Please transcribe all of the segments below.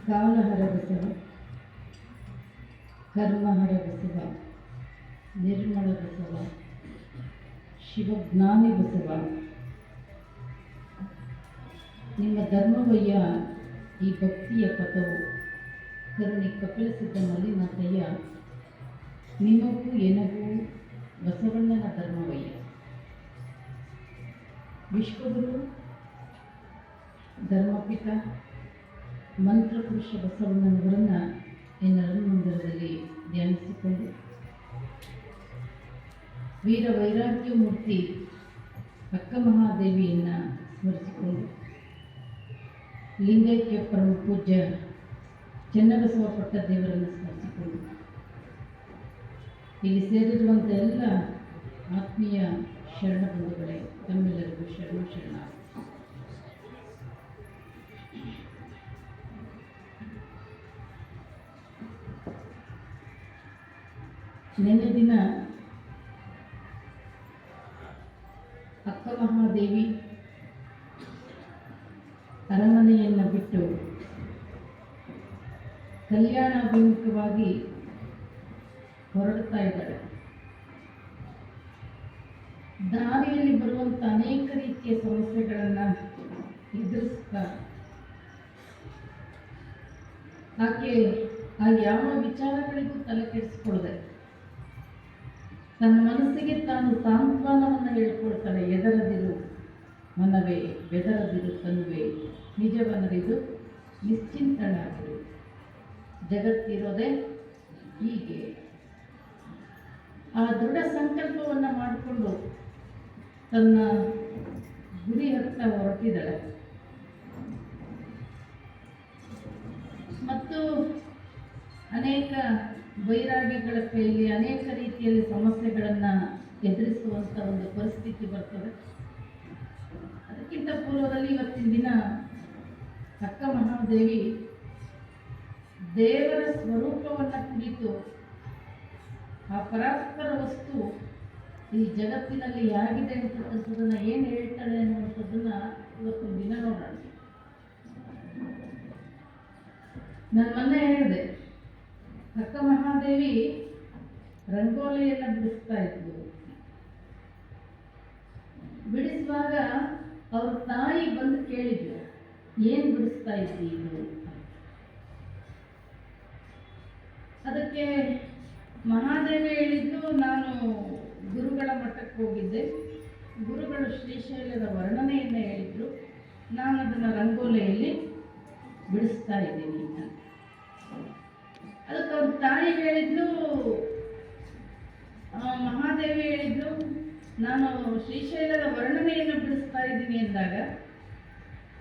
ಕಾಲಹರ ಬಸವ, ಕರ್ಮಹರ ಬಸವ, ನಿರ್ಮಲ ಬಸವ, ಶಿವಜ್ಞಾನಿ ಬಸವ. ನಿಮ್ಮ ಧರ್ಮವಯ್ಯ ಈ ಭಕ್ತಿಯ ಪಥವು ಕರುಣಿ ಕಪಿಲಸಿದ್ದ ಮಲ್ಲಿನಾಥಯ್ಯ ನಿಮಗೂ ಎನಗೂ ಬಸವಣ್ಣನ ಧರ್ಮವಯ್ಯ. ವಿಶ್ವಗುರು ಧರ್ಮಪಿತ ಮಂತ್ರಪುರುಷ ಬಸವಣ್ಣನವರನ್ನು ಮಂದಿರದಲ್ಲಿ ಧ್ಯಾನಿಸಿಕೊಂಡು ವೀರ ವೈರಾಗ್ಯ ಮೂರ್ತಿ ಅಕ್ಕ ಮಹಾದೇವಿಯನ್ನು ಸ್ಮರಿಸಿಕೊಂಡು ಲಿಂಗೈಕ್ಯ ಪರಮ ಪೂಜ್ಯ ಚೆನ್ನಬಸವ ಪಟ್ಟದೇವರನ್ನು ಸ್ಮರಿಸಿಕೊಂಡು ಇಲ್ಲಿ ಸೇರಿರುವಂಥ ಎಲ್ಲ ಆತ್ಮೀಯ ಶರಣ ಬಂಧುಗಳೇ, ತಮ್ಮೆಲ್ಲರಿಗೂ ಶರಣ. ನಿನ್ನೆ ದಿನ ಅಕ್ಕ ಮಹಾದೇವಿ ಅರಮನೆಯನ್ನು ಬಿಟ್ಟು ಕಲ್ಯಾಣಾಭಿಮುಖವಾಗಿ ಹೊರಡ್ತಾ ಇದ್ದಾರೆ. ದಾರಿಯಲ್ಲಿ ಬರುವಂಥ ಅನೇಕ ರೀತಿಯ ಸಮಸ್ಯೆಗಳನ್ನು ಎದುರಿಸ್ತಾ ಆಕೆ ಯಾವ ವಿಚಾರಗಳಿಗೂ ತಲೆ ಕೆಡಿಸ್ಕೊಳ್ಳದೆ ತನ್ನ ಮನಸ್ಸಿಗೆ ತಾನು ಸಾಂತ್ವನವನ್ನು ಹೇಳ್ಕೊಳ್ತಾಳೆ. ಎದರದಿರು ಮನವೇ, ಬೆದರದಿರು ತನುವೆ, ನಿಜವನ್ನರಿದು ನಿಶ್ಚಿಂತಳಾಗಿರು, ಜಗತ್ತಿರೋದೆ ಹೀಗೆ. ಆ ದೃಢ ಸಂಕಲ್ಪವನ್ನು ಮಾಡಿಕೊಂಡು ತನ್ನ ಗುರಿ ಹತ್ತ ಹೊರಟಿದ್ದಾಳೆ. ಮತ್ತು ಅನೇಕ ವೈರಾಗ್ಯಗಳ ಕೈಯಲ್ಲಿ ಅನೇಕ ರೀತಿಯಲ್ಲಿ ಸಮಸ್ಯೆಗಳನ್ನು ಎದುರಿಸುವಂಥ ಒಂದು ಪರಿಸ್ಥಿತಿ ಬರ್ತದೆ. ಅದಕ್ಕಿಂತ ಪೂರ್ವದಲ್ಲಿ ಇವತ್ತಿನ ದಿನ ಅಕ್ಕ ಮಹಾದೇವಿ ದೇವರ ಸ್ವರೂಪವನ್ನು ಕುರಿತು ಆ ಪರಾತ್ಪರ ವಸ್ತು ಈ ಜಗತ್ತಿನಲ್ಲಿ ಹೇಗಿದೆ ಅಂತಕ್ಕಂಥದ್ದನ್ನು ಏನು ಹೇಳ್ತಾಳೆ ಅನ್ನುವಂಥದ್ದನ್ನು ಇವತ್ತಿನ ದಿನ ನೋಡೋಣ. ನಾನು ಮೊನ್ನೆ ಹೇಳಿದೆ, ಅಕ್ಕ ಮಹಾದೇವಿ ರಂಗೋಲಿಯನ್ನು ಬಿಡಿಸ್ತಾ ಇದ್ಲು. ಬಿಡಿಸುವಾಗ ಅವ್ರ ತಾಯಿ ಬಂದು ಕೇಳಿದ್ರು, ಏನು ಬಿಡಿಸ್ತಾ ಇದ್ದಿ ಇದು? ಅದಕ್ಕೆ ಮಹಾದೇವಿ ಹೇಳಿದ್ದು, ನಾನು ಗುರುಗಳ ಮಠಕ್ಕೆ ಹೋಗಿದ್ದೆ, ಗುರುಗಳು ಶ್ರೀಶೈಲದ ವರ್ಣನೆಯನ್ನು ಹೇಳಿದ್ರು, ನಾನು ಅದನ್ನು ರಂಗೋಲಿಯಲ್ಲಿ ಬಿಡಿಸ್ತಾ ಇದ್ದೀನಿ ಅಂತ. ಅದಕ್ಕೆ ಅವ್ರ ತಾಯಿ ಹೇಳಿದ್ಲು, ಮಹಾದೇವಿ ಹೇಳಿದ್ಲು, ನಾನು ಶ್ರೀಶೈಲದ ವರ್ಣನೆಯನ್ನು ಬಿಡಿಸ್ತಾ ಇದ್ದೀನಿ ಎಂದಾಗ,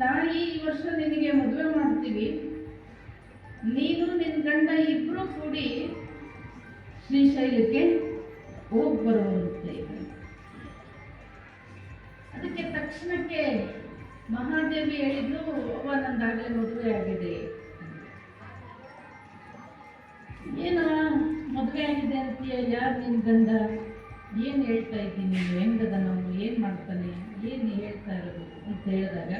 ತಾಯಿ ಈ ವರ್ಷ ನಿನಗೆ ಮದುವೆ ಮಾಡ್ತೀವಿ, ನೀನು ನಿನ್ನ ಗಂಡ ಇಬ್ಬರು ಕೂಡಿ ಶ್ರೀಶೈಲಕ್ಕೆ ಹೋಗಿ ಬರುವಂತೆ. ಅದಕ್ಕೆ ತಕ್ಷಣಕ್ಕೆ ಮಹಾದೇವಿ ಹೇಳಿದ್ಲು, ಅವ್ವ ನಂದಾಗಲೇ ಮದುವೆ ಆಗಿದೆ. ಏನೋ ಮದುವೆ ಆಗಿದೆ ಅಂತೀಯ, ಯಾರು ನಿನ್ನ ಗಂಡ? ಏನು ಹೇಳ್ತಾ ಇದ್ದೀನಿ ನೀನು? ಹೆಂಗದ ನಾವು? ಏನು ಮಾಡ್ತಾನೆ? ಏನು ಹೇಳ್ತಾ ಇರೋದು ಅಂತ ಹೇಳಿದಾಗ,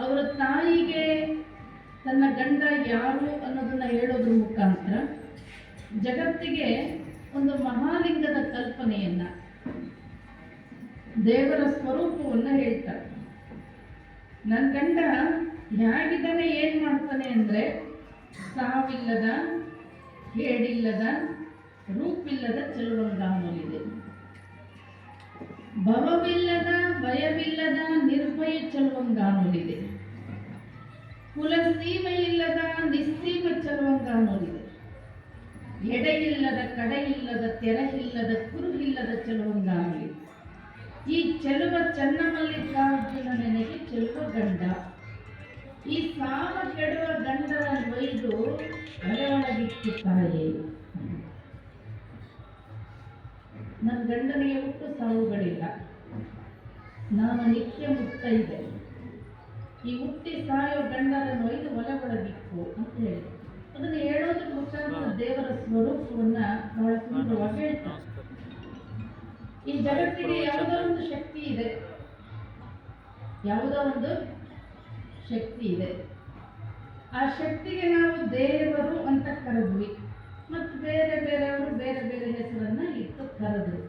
ಅವರ ತಾಯಿಗೆ ತನ್ನ ಗಂಡ ಯಾರು ಅನ್ನೋದನ್ನು ಹೇಳೋದ್ರ ಮುಖಾಂತರ ಜಗತ್ತಿಗೆ ಒಂದು ಮಹಾಲಿಂಗದ ಕಲ್ಪನೆಯನ್ನು, ದೇವರ ಸ್ವರೂಪವನ್ನು ಹೇಳ್ತಾರೆ. ನನ್ನ ಗಂಡ ಹೇಗಿದ್ದಾನೆ, ಏನು ಮಾಡ್ತಾನೆ ಅಂದರೆ, ಸಾವಿಲ್ಲದ, ಕೇಡಿಲ್ಲದ, ರೂಪಿಲ್ಲದ ಚೆಲುವಂಗಾನಲಿದೆ, ಭವವಿಲ್ಲದ, ಭಯವಿಲ್ಲದ, ನಿರ್ಭಯ ಚೆಲುವಂಗಾನಲಿದೆ, ಕುಲಸೀಮೆಯಿಲ್ಲದ, ನಿಸ್ಸೀಮ ಚೆಲುವಂಗಾನಲಿದೆ, ಎಡೆಯಿಲ್ಲದ, ಕಡೆಯಿಲ್ಲದ, ತೆರೆಯಿಲ್ಲದ, ಕುರುಹಿಲ್ಲದ ಚೆಲುವಂಗಾನಲಿದೆ. ಈ ಚೆಲುವ ಚನ್ನಮಲ್ಲಿಕಾರ್ಜುನ ನೆನೆಗೆ ಚೆಲುವ ಗಂಡ, ಈ ಸಾವ ಕೆಡುವ ಗಂಡನ ಒಯ್ದು ಒಳಗಿಟ್ಟು ತಾಯಿ. ನನ್ನ ಗಂಡನಿಗೆ ಹುಟ್ಟು ಸಾವುಗಳಿಲ್ಲ, ನಾನು ನಿತ್ಯ ಮುತ್ತೈದೆ, ಈ ಹುಟ್ಟಿ ಸಾಯೋ ಗಂಡನನ್ನು ಒಯ್ದು ಒಳಗಿಕ್ಕು ಅಂತ ಹೇಳಿ ಅದನ್ನು ಹೇಳೋದ್ರ ಮುಖಾಂತರ ದೇವರ ಸ್ವರೂಪವನ್ನು ಬಹಳ ಸುಂದರವಾಗಿ ಹೇಳ್ತಾರೆ. ಈ ಜಗತ್ತಿಗೆ ಯಾವುದೋ ಒಂದು ಶಕ್ತಿ ಇದೆ, ಯಾವುದೋ ಒಂದು ಶಕ್ತಿ ಇದೆ. ಆ ಶಕ್ತಿಗೆ ನಾವು ದೇವರು ಅಂತ ಕರೆದ್ವಿ, ಮತ್ತು ಬೇರೆ ಬೇರೆಯವರು ಬೇರೆ ಬೇರೆ ಹೆಸರನ್ನ ಇಟ್ಟು ಕರೆದ್ರು.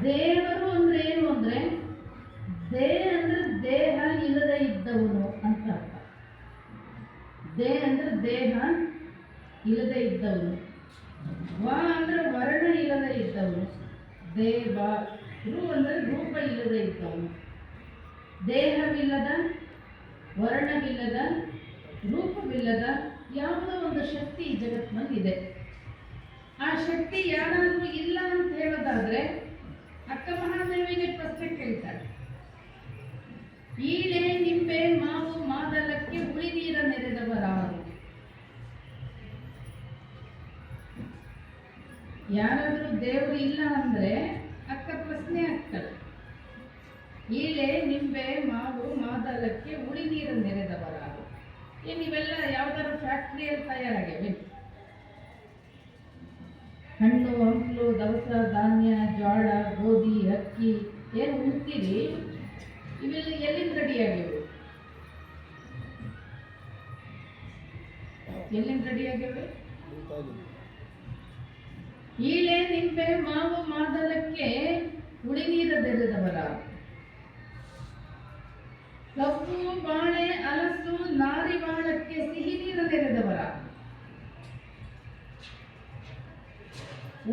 ದೇವರು ಅಂದ್ರೆ ಏನು ಅಂದ್ರೆ ಅಂದ್ರೆ ದೇಹ ಇಲ್ಲದೆ ಇದ್ದವನು ಅಂತ ಅರ್ಥ. ಅಂದ್ರೆ ದೇಹ ಇಲ್ಲದೆ ಇದ್ದವನು. ಅಂದ್ರೆ ವರ್ಣ ಇಲ್ಲದೆ ಇದ್ದವನು. ದೇವ. ಅಂದ್ರೆ ರೂಪ ಇಲ್ಲದೆ ಇದ್ದವನು. ದೇಹವಿಲ್ಲದ, ವರ್ಣವಿಲ್ಲದ, ರೂಪವಿಲ್ಲದ ಯಾವುದೋ ಒಂದು ಶಕ್ತಿ ಈ ಜಗತ್ತಿನಲ್ಲಿ ಇದೆ. ಆ ಶಕ್ತಿ ಯಾರಾದ್ರೂ ಇಲ್ಲ ಅಂತ ಹೇಳೋದಾದ್ರೆ ಅಕ್ಕ ಮಹಾದೇವಿಗೆ ಪ್ರಶ್ನೆ ಕೇಳ್ತಾರೆ. ಈಳೆ ನಿಂಬೆ ಮಾವು ಮಾದಲಕ್ಕೆ ಹುಳಿ ನೀರ ನೆರೆದವರಾರು. ಯಾರಾದ್ರೂ ದೇವರು ಇಲ್ಲ ಅಂದ್ರೆ ಅಕ್ಕ ಪ್ರಶ್ನೆ ಆಗ್ತದೆ. ಈಳೆ ನಿಂಬೆ ಮಾವು ಮಾದಲಕ್ಕೆ ಹುಳಿ ನೀರು ನೆರೆದವರಾರು. ಇವೆಲ್ಲ ಯಾವ್ದಾದ್ರು ಫ್ಯಾಕ್ಟ್ರಿಯಲ್ಲಿ ತಯಾರಾಗಿವೆ. ಹಣ್ಣು ಹಂಪಲು ದವಸ ಧಾನ್ಯ ಜೋಳ ಗೋಧಿ ಅಕ್ಕಿ ಏನು ಉಣ್ತೀರಿ, ಇವೆಲ್ಲ ಎಲ್ಲಿಂದ ರೆಡಿಯಾಗಿವೆ? ಎಲ್ಲಿಂದ ರೆಡಿಯಾಗಿವೆ? ಈಳೆ ನಿಂಬೆ ಮಾವು ಮಾದಲಕ್ಕೆ ಹುಳಿ ನೀರು ನೆರೆದವರಾರು. ಕಬ್ಬು ಬಾಳೆ ಹಲಸು ನಾರಿವಾಳಕ್ಕೆ ಸಿಹಿ ನೀರು ನೆರೆದವರ.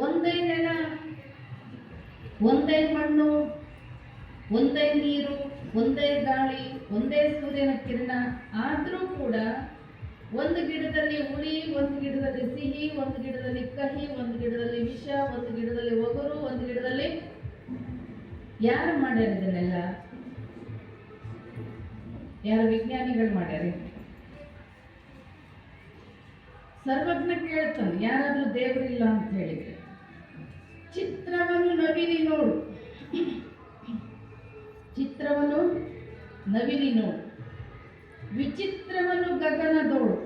ಒಂದೇ ನೆಲ, ಒಂದೇ ಮಣ್ಣು, ಒಂದೇ ನೀರು, ಒಂದೇ ಗಾಳಿ, ಒಂದೇ ಸೂರ್ಯನ ಕಿರಣ ಆದರೂ ಕೂಡ ಒಂದು ಗಿಡದಲ್ಲಿ ಹುಳಿ, ಒಂದು ಗಿಡದಲ್ಲಿ ಸಿಹಿ, ಒಂದು ಗಿಡದಲ್ಲಿ ಕಹಿ, ಒಂದು ಗಿಡದಲ್ಲಿ ವಿಷ, ಒಂದು ಗಿಡದಲ್ಲಿ ಒಗರು, ಒಂದು ಗಿಡದಲ್ಲಿ ಯಾರು ಮಾಡ್ಯಾರ ಇದನ್ನೆಲ್ಲ? ಯಾರು? ವಿಜ್ಞಾನಿಗಳು ಮಾಡ್ಯಾರ. ಸರ್ವಜ್ಞ ಕೇಳ್ತಾನೆ, ಯಾರಾದ್ರೂ ದೇವರಿಲ್ಲ ಅಂತ ಹೇಳಿದ್ರೆ. ಚಿತ್ರವನ್ನು ನವಿಲಿ ನೋಡು, ಚಿತ್ರವನ್ನು ನವಿಲಿ ನೋಡು, ವಿಚಿತ್ರವನ್ನು ಗಗನದೋಳು,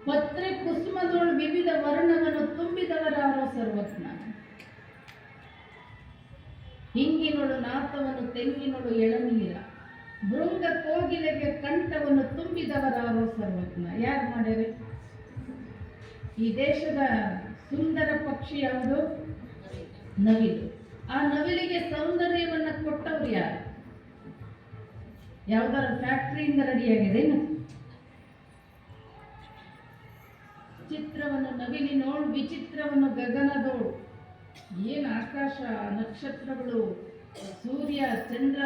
ಪತ್ರೆ ಕುಸುಮದೋಳು ವಿವಿಧ ವರ್ಣವನ್ನು ತುಂಬಿದವರಾರೋ ಸರ್ವಜ್ಞ. ಹಿಂಗಿನೋಳು ನಾಥವನ್ನು ತೆಂಗಿನೋಳು ಎಳನೀರ, ಭೃಂಗ ಕೋಗಿಲೆಗೆ ಕಂಠವನ್ನು ತುಂಬಿದವರಾರೋ ಸರ್ವಜ್ಞ. ಯಾರು ಮಾಡ್ಯಾರೆ? ಈ ದೇಶದ ಸುಂದರ ಪಕ್ಷಿ ಯಾವುದು? ನವಿಲು. ಆ ನವಿಲಿಗೆ ಸೌಂದರ್ಯವನ್ನ ಕೊಟ್ಟವ್ರು ಯಾರು? ಯಾವ್ದಾರ ಫ್ಯಾಕ್ಟ್ರಿಯಿಂದ ರೆಡಿಯಾಗಿದೆ? ಚಿತ್ರವನ್ನು ನವಿಲಿ ನೋಡು, ವಿಚಿತ್ರವನ್ನು ಗಗನದೋಳು. ಏನು ಆಕಾಶ, ನಕ್ಷತ್ರಗಳು, ಸೂರ್ಯ ಚಂದ್ರ,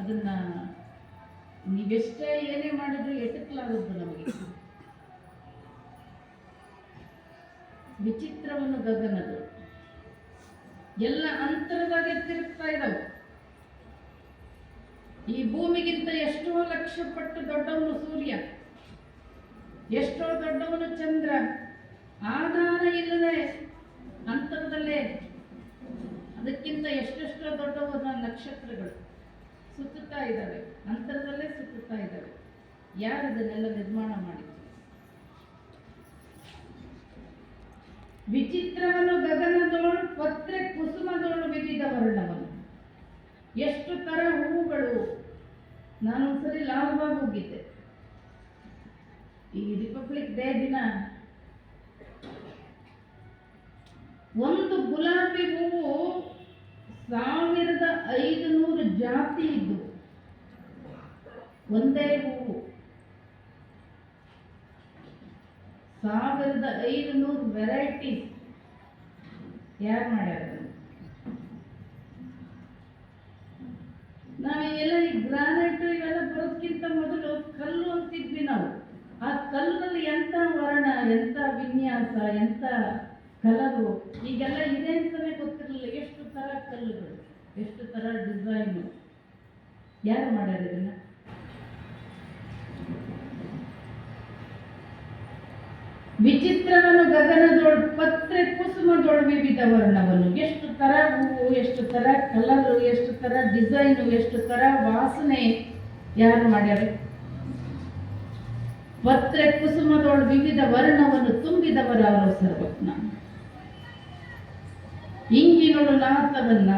ಅದನ್ನ ನೀವೆಷ್ಟೇ ಏನೇ ಮಾಡಿದ್ರು ಎಟಕ್ಲಾಗದ್ದು ನಮಗೆ. ವಿಚಿತ್ರವನ್ನು ಗಗನದೋಳು. ಎಲ್ಲ ಅಂತರದಾಗೆ ತಿರುಗ್ತಾ ಇದ್ದಾವೆ. ಈ ಭೂಮಿಗಿಂತ ಎಷ್ಟೋ ಲಕ್ಷ ಪಟ್ಟು ದೊಡ್ಡವನು ಸೂರ್ಯ, ಎಷ್ಟೋ ದೊಡ್ಡವನು ಚಂದ್ರ. ಆಧಾರ ಇಲ್ಲದೆ ಅಂತರದಲ್ಲೇ ಅದಕ್ಕಿಂತ ಎಷ್ಟೆಷ್ಟೋ ದೊಡ್ಡವನ ನಕ್ಷತ್ರಗಳು ಸುತ್ತುತ್ತಾ ಇದ್ದಾವೆ, ಅಂತರದಲ್ಲೇ ಸುತ್ತುತ್ತಾ ಇದ್ದಾವೆ. ಯಾರು ಅದನ್ನೆಲ್ಲ ನಿರ್ಮಾಣ ಮಾಡಿದ್ರು? ವಿಚಿತ್ರವನ್ನು ಗಗನದೋಳು, ಪತ್ರೆ ಕುಸುಮದೋಳು ವಿವಿಧ ವರ್ಣವನ್ನು. ಎಷ್ಟು ತರ ಹೂವುಗಳು. ನಾನೊಂದ್ಸರಿ ಲಾಲ್ಬಾಗ್ ಹೋಗಿದ್ದೆ. ಈ ರಿಪಬ್ಲಿಕ್ ಡೇ ದಿನ ಒಂದು ಗುಲಾಬಿ ಹೂವು 1500 ಜಾತಿ ಇದ್ದು, ಒಂದೇ ಹೂವು 1500 ವೆರೈಟೀಸ್. ಯಾರು ಮಾಡ್ಯಾರ? ನಾವೆಲ್ಲ ಈ ಗ್ರಾನೈಟ್ ಇವೆಲ್ಲ ಬರೋದಕ್ಕಿಂತ ಮೊದಲು ಕಲ್ಲು ಅಂತಿದ್ವಿ ನಾವು. ಆ ಕಲ್ಲಿನಲ್ಲಿ ಎಂತ ವರ್ಣ, ಎಂತ ವಿನ್ಯಾಸ, ಎಂತ ಕಲರು, ಈಗೆಲ್ಲ ಇದೆ ಅಂತಲೇ ಗೊತ್ತಿರಲಿಲ್ಲ. ಎಷ್ಟು ತರ ಕಲ್ಲುಗಳು, ಎಷ್ಟು ತರ ಡಿಸೈನು. ಯಾರು ಮಾಡ್ಯಾರ ಇದನ್ನ? ವಿಚಿತ್ರವನ್ನು ಗಗನದೋಳು, ಪತ್ರೆ ಕುಸುಮದೋಳು ವಿವಿಧ ವರ್ಣವನ್ನು. ಎಷ್ಟು ತರ ಹೂವು, ಎಷ್ಟು ತರ ಕಲರು, ಎಷ್ಟು ತರ ಡಿಸೈನು, ಎಷ್ಟು ತರ ವಾಸನೆ. ಯಾರು ಮಾಡ್ಯಾರ? ಪತ್ರೆ ಕುಸುಮದೋಳು ವಿವಿಧ ವರ್ಣವನ್ನು ತುಂಬಿದವರಾರೋ ಸರ್ವಜ್ಞ. ಹಿಂಗಿನೋಳು ನಾಥವನ್ನ,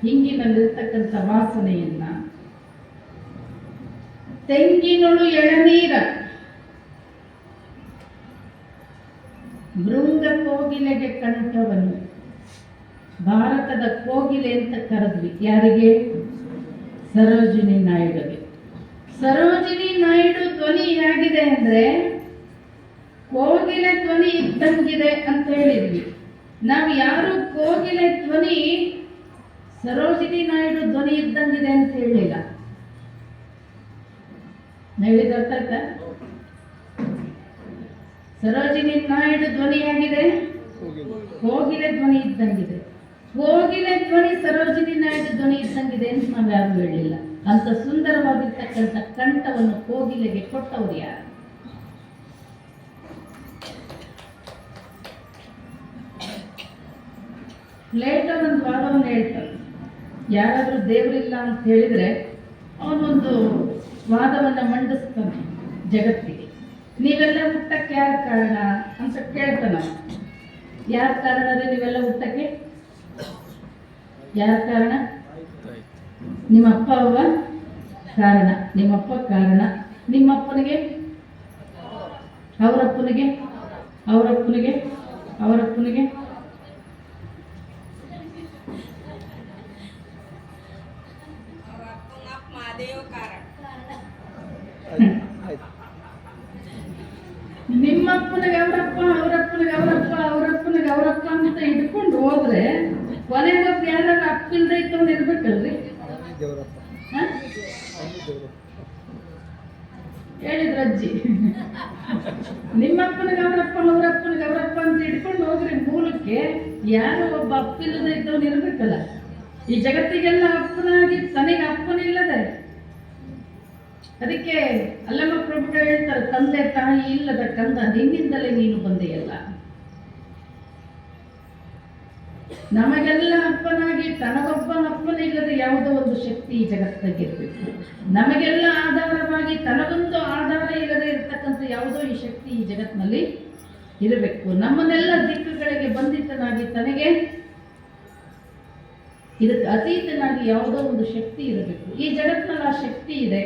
ಹಿಂಗಿನಲ್ಲಿರ್ತಕ್ಕಂಥ ವಾಸನೆಯನ್ನ, ತೆಂಗಿನೊಳು ಎಳನೀರ ಭೃಂಗ ಕೋಗಿಲೆಗೆ ಕಂಠವನ್ನು ಭಾರತದ ಕೋಗಿಲೆ ಅಂತ ಕರೆದ್ವಿ. ಯಾರಿಗೆ? ಸರೋಜಿನಿ ನಾಯ್ಡುಗೆ. ಸರೋಜಿನಿ ನಾಯ್ಡು ಧ್ವನಿ ಹೇಗಿದೆ ಅಂದ್ರೆ ಕೋಗಿಲೆ ಧ್ವನಿ ಇದ್ದಂಗಿದೆ ಅಂತ ಹೇಳಿದ್ವಿ. ನಾವು ಯಾರು ಕೋಗಿಲೆ ಧ್ವನಿ ಸರೋಜಿನಿ ನಾಯ್ಡು ಧ್ವನಿ ಇದ್ದಂಗಿದೆ ಅಂತ ಹೇಳಲಿಲ್ಲ. ಹೇಳಿದ ಅರ್ಥ ಆಯ್ತಾ? ಸರೋಜಿನಿ ನಾಯ್ಡು ಧ್ವನಿ ಆಗಿದೆ ಕೋಗಿಲೆ ಧ್ವನಿ ಇದ್ದಂಗಿದೆ. ಕೋಗಿಲೆ ಧ್ವನಿ ಸರೋಜಿನಿ ನಾಯ್ಡು ಧ್ವನಿ ಇದ್ದಂಗಿದೆ ಅಂತ ನಾವು ಯಾರು ಹೇಳಲಿಲ್ಲ. ಅಂತ ಸುಂದರವಾಗಿರ್ತಕ್ಕಂಥ ಕಂಠವನ್ನು ಕೋಗಿಲೆಗೆ ಕೊಟ್ಟವರು ಯಾರು? ಪ್ಲೇಟೋ ಒಂದು ವಾದವನ್ನು ಹೇಳ್ತಾರೆ. ಯಾರಾದ್ರೂ ದೇವರಿಲ್ಲ ಅಂತ ಹೇಳಿದ್ರೆ ಅವನೊಂದು ವಾದವನ್ನ ಮಂಡಿಸ್ತಾನೆ ಜಗತ್ತಿಗೆ. ನೀವೆಲ್ಲ ಹುಟ್ಟಕ್ಕೆ ಯಾರು ಕಾರಣ ಅಂತ ಕೇಳ್ತಾನ. ಯಾರ ಕಾರಣ ರೀ ನೀವೆಲ್ಲ ಹುಟ್ಟಕ್ಕೆ? ಯಾರ ಕಾರಣ? ನಿಮ್ಮ ಅಪ್ಪ ಅವ್ವ ಕಾರಣ. ನಿಮ್ಮಪ್ಪ ಕಾರಣ. ನಿಮ್ಮಪ್ಪನಿಗೆ, ಅವರಪ್ಪನಿಗೆ, ಅವರಪ್ಪನಿಗೆ, ಅವರಪ್ಪನಿಗೆ, ನಿಮ್ಮಪ್ಪನಿಗೆ ಅವರಪ್ಪ, ಅವರಪ್ಪನಿಗೆ ಅವರಪ್ಪ, ಅವರಪ್ಪನಿಗೆ ಅವರಪ್ಪ ಅಂತ ಹಿಡ್ಕೊಂಡು ಹೋದ್ರೆ ಕೊನೆಗೊಬ್ಬ ಯಾರು ಅಪ್ಪಿಲ್ದ ಇತ್ತವನ್ನ ಇರ್ಬೇಕಲ್ರಿ? ಹೇಳಿದ್ರ ಅಜ್ಜಿ. ನಿಮ್ಮಪ್ಪನಿಗೆ ಅವರಪ್ಪ, ಅವರಪ್ಪನಿಗೆ ಅವರಪ್ಪ ಅಂತ ಹಿಡ್ಕೊಂಡು ಹೋಗ್ರಿ ಮೂಲಕ್ಕೆ ಯಾರು ಒಬ್ಬ ಅಪ್ಪಿಲ್ಲದ ಇದ್ದವನ್ನ ಇರ್ಬೇಕಲ್ಲ. ಈ ಜಗತ್ತಿಗೆಲ್ಲ ಅಪ್ಪನಾಗಿ ತನಗೆ ಅಪ್ಪನಿಲ್ಲದೆ. ಅದಕ್ಕೆ ಅಲ್ಲಮ್ಮ ಪ್ರಭುಗಳು ಹೇಳ್ತಾರೆ, ತಂದೆ ತಾಯಿ ಇಲ್ಲದ ಕಂದ ನಿನ್ನಿಂದಲೇ ನೀನು ಬಂದೆಯಲ್ಲ. ನಮಗೆಲ್ಲ ಅಪ್ಪನಾಗಿ ತನಗೊಬ್ಬ ಅಪ್ಪನಿಲ್ಲದೆ ಯಾವುದೋ ಒಂದು ಶಕ್ತಿ ಈ ಜಗತ್ತಾಗಿರ್ಬೇಕು. ನಮಗೆಲ್ಲ ಆಧಾರವಾಗಿ ತನಗೊಂದು ಆಧಾರ ಇಲ್ಲದೆ ಇರತಕ್ಕಂಥ ಯಾವುದೋ ಈ ಶಕ್ತಿ ಈ ಜಗತ್ತಿನಲ್ಲಿ ಇರಬೇಕು. ನಮ್ಮನ್ನೆಲ್ಲ ದಿಕ್ಕುಗಳಿಗೆ ಬಂಧಿತನಾಗಿ ತನಗೆ ಇದಕ್ಕೆ ಅತೀತನಾಗಿ ಯಾವುದೋ ಒಂದು ಶಕ್ತಿ ಇರಬೇಕು. ಈ ಜಗತ್ತಿನಲ್ಲಿ ಆ ಶಕ್ತಿ ಇದೆ.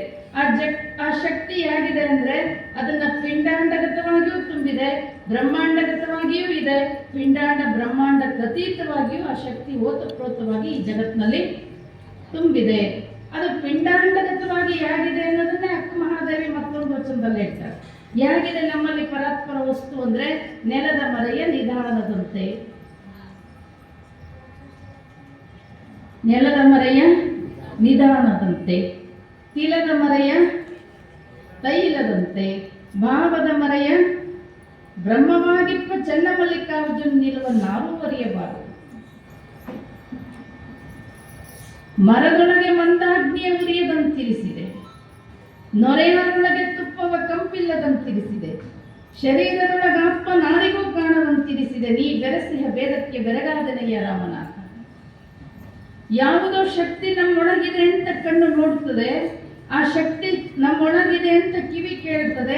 ಆ ಶಕ್ತಿ ಹೇಗಿದೆ ಅಂದ್ರೆ ಅದನ್ನ ಪಿಂಡಾಂಡಗತವಾಗಿಯೂ ತುಂಬಿದೆ, ಬ್ರಹ್ಮಾಂಡಗತವಾಗಿಯೂ ಇದೆ. ಪಿಂಡಾಂಡ ಬ್ರಹ್ಮಾಂಡಕ್ಕೆ ಅತೀತವಾಗಿಯೂ ಆ ಶಕ್ತಿ ಓತಪ್ರೋತವಾಗಿ ಈ ಜಗತ್ತಿನಲ್ಲಿ ತುಂಬಿದೆ. ಅದು ಪಿಂಡಾಂಡಗತವಾಗಿ ಹೇಗಿದೆ ಅನ್ನೋದನ್ನೇ ಅಕ್ಕ ಮಹಾದೇವಿ ಮತ್ತೊಂದು ವಚನದಲ್ಲಿ ಹೇಳ್ತಾರೆ. ಹೇಗಿದೆ ನಮ್ಮಲ್ಲಿ ಪರಾತ್ಪರ ವಸ್ತು ಅಂದ್ರೆ ನೆಲದ ಮರೆಯ ನಿಧಾನದಂತೆ. ನೆಲದ ಮರೆಯ ನಿಧಾನದಂತೆ, ತಿಲದ ಮರೆಯ ತೈಲದಂತೆ, ಭಾವದ ಮರೆಯ ಬ್ರಹ್ಮವಾಗಿಪ್ಪ ಚನ್ನಮಲ್ಲಿಕಾರ್ಜುನ ನಿಲ್ಲುವ ನಾವು ಅರಿಯಬಾರದು. ಮರದೊಳಗೆ ಮಂದಾಗ್ನಿಯ ಉರಿಯದಂತಿರಿಸಿದೆ, ನೊರೆಯೊಳಗೆ ತುಪ್ಪವ ಕಂಪಿಲ್ಲದಂತಿರಿಸಿದೆ, ಶರೀರದೊಳಗಾತ್ಮ ನಾರಿಗೂ ಕಾಣದಂತಿರಿಸಿದೆ. ನೀ ಬೆರೆಸಿಹ ಬೇದಕ್ಕೆ ಬೆರಗಾದನೆಯ ರಾಮನಾಥ. ಯಾವುದೋ ಶಕ್ತಿ ನಮ್ಮೊಳಗಿದೆ ಅಂತ ಕಣ್ಣು ನೋಡ್ತದೆ, ಆ ಶಕ್ತಿ ನಮ್ಮೊಳಗಿದೆ ಅಂತ ಕಿವಿ ಕೇಳ್ತದೆ,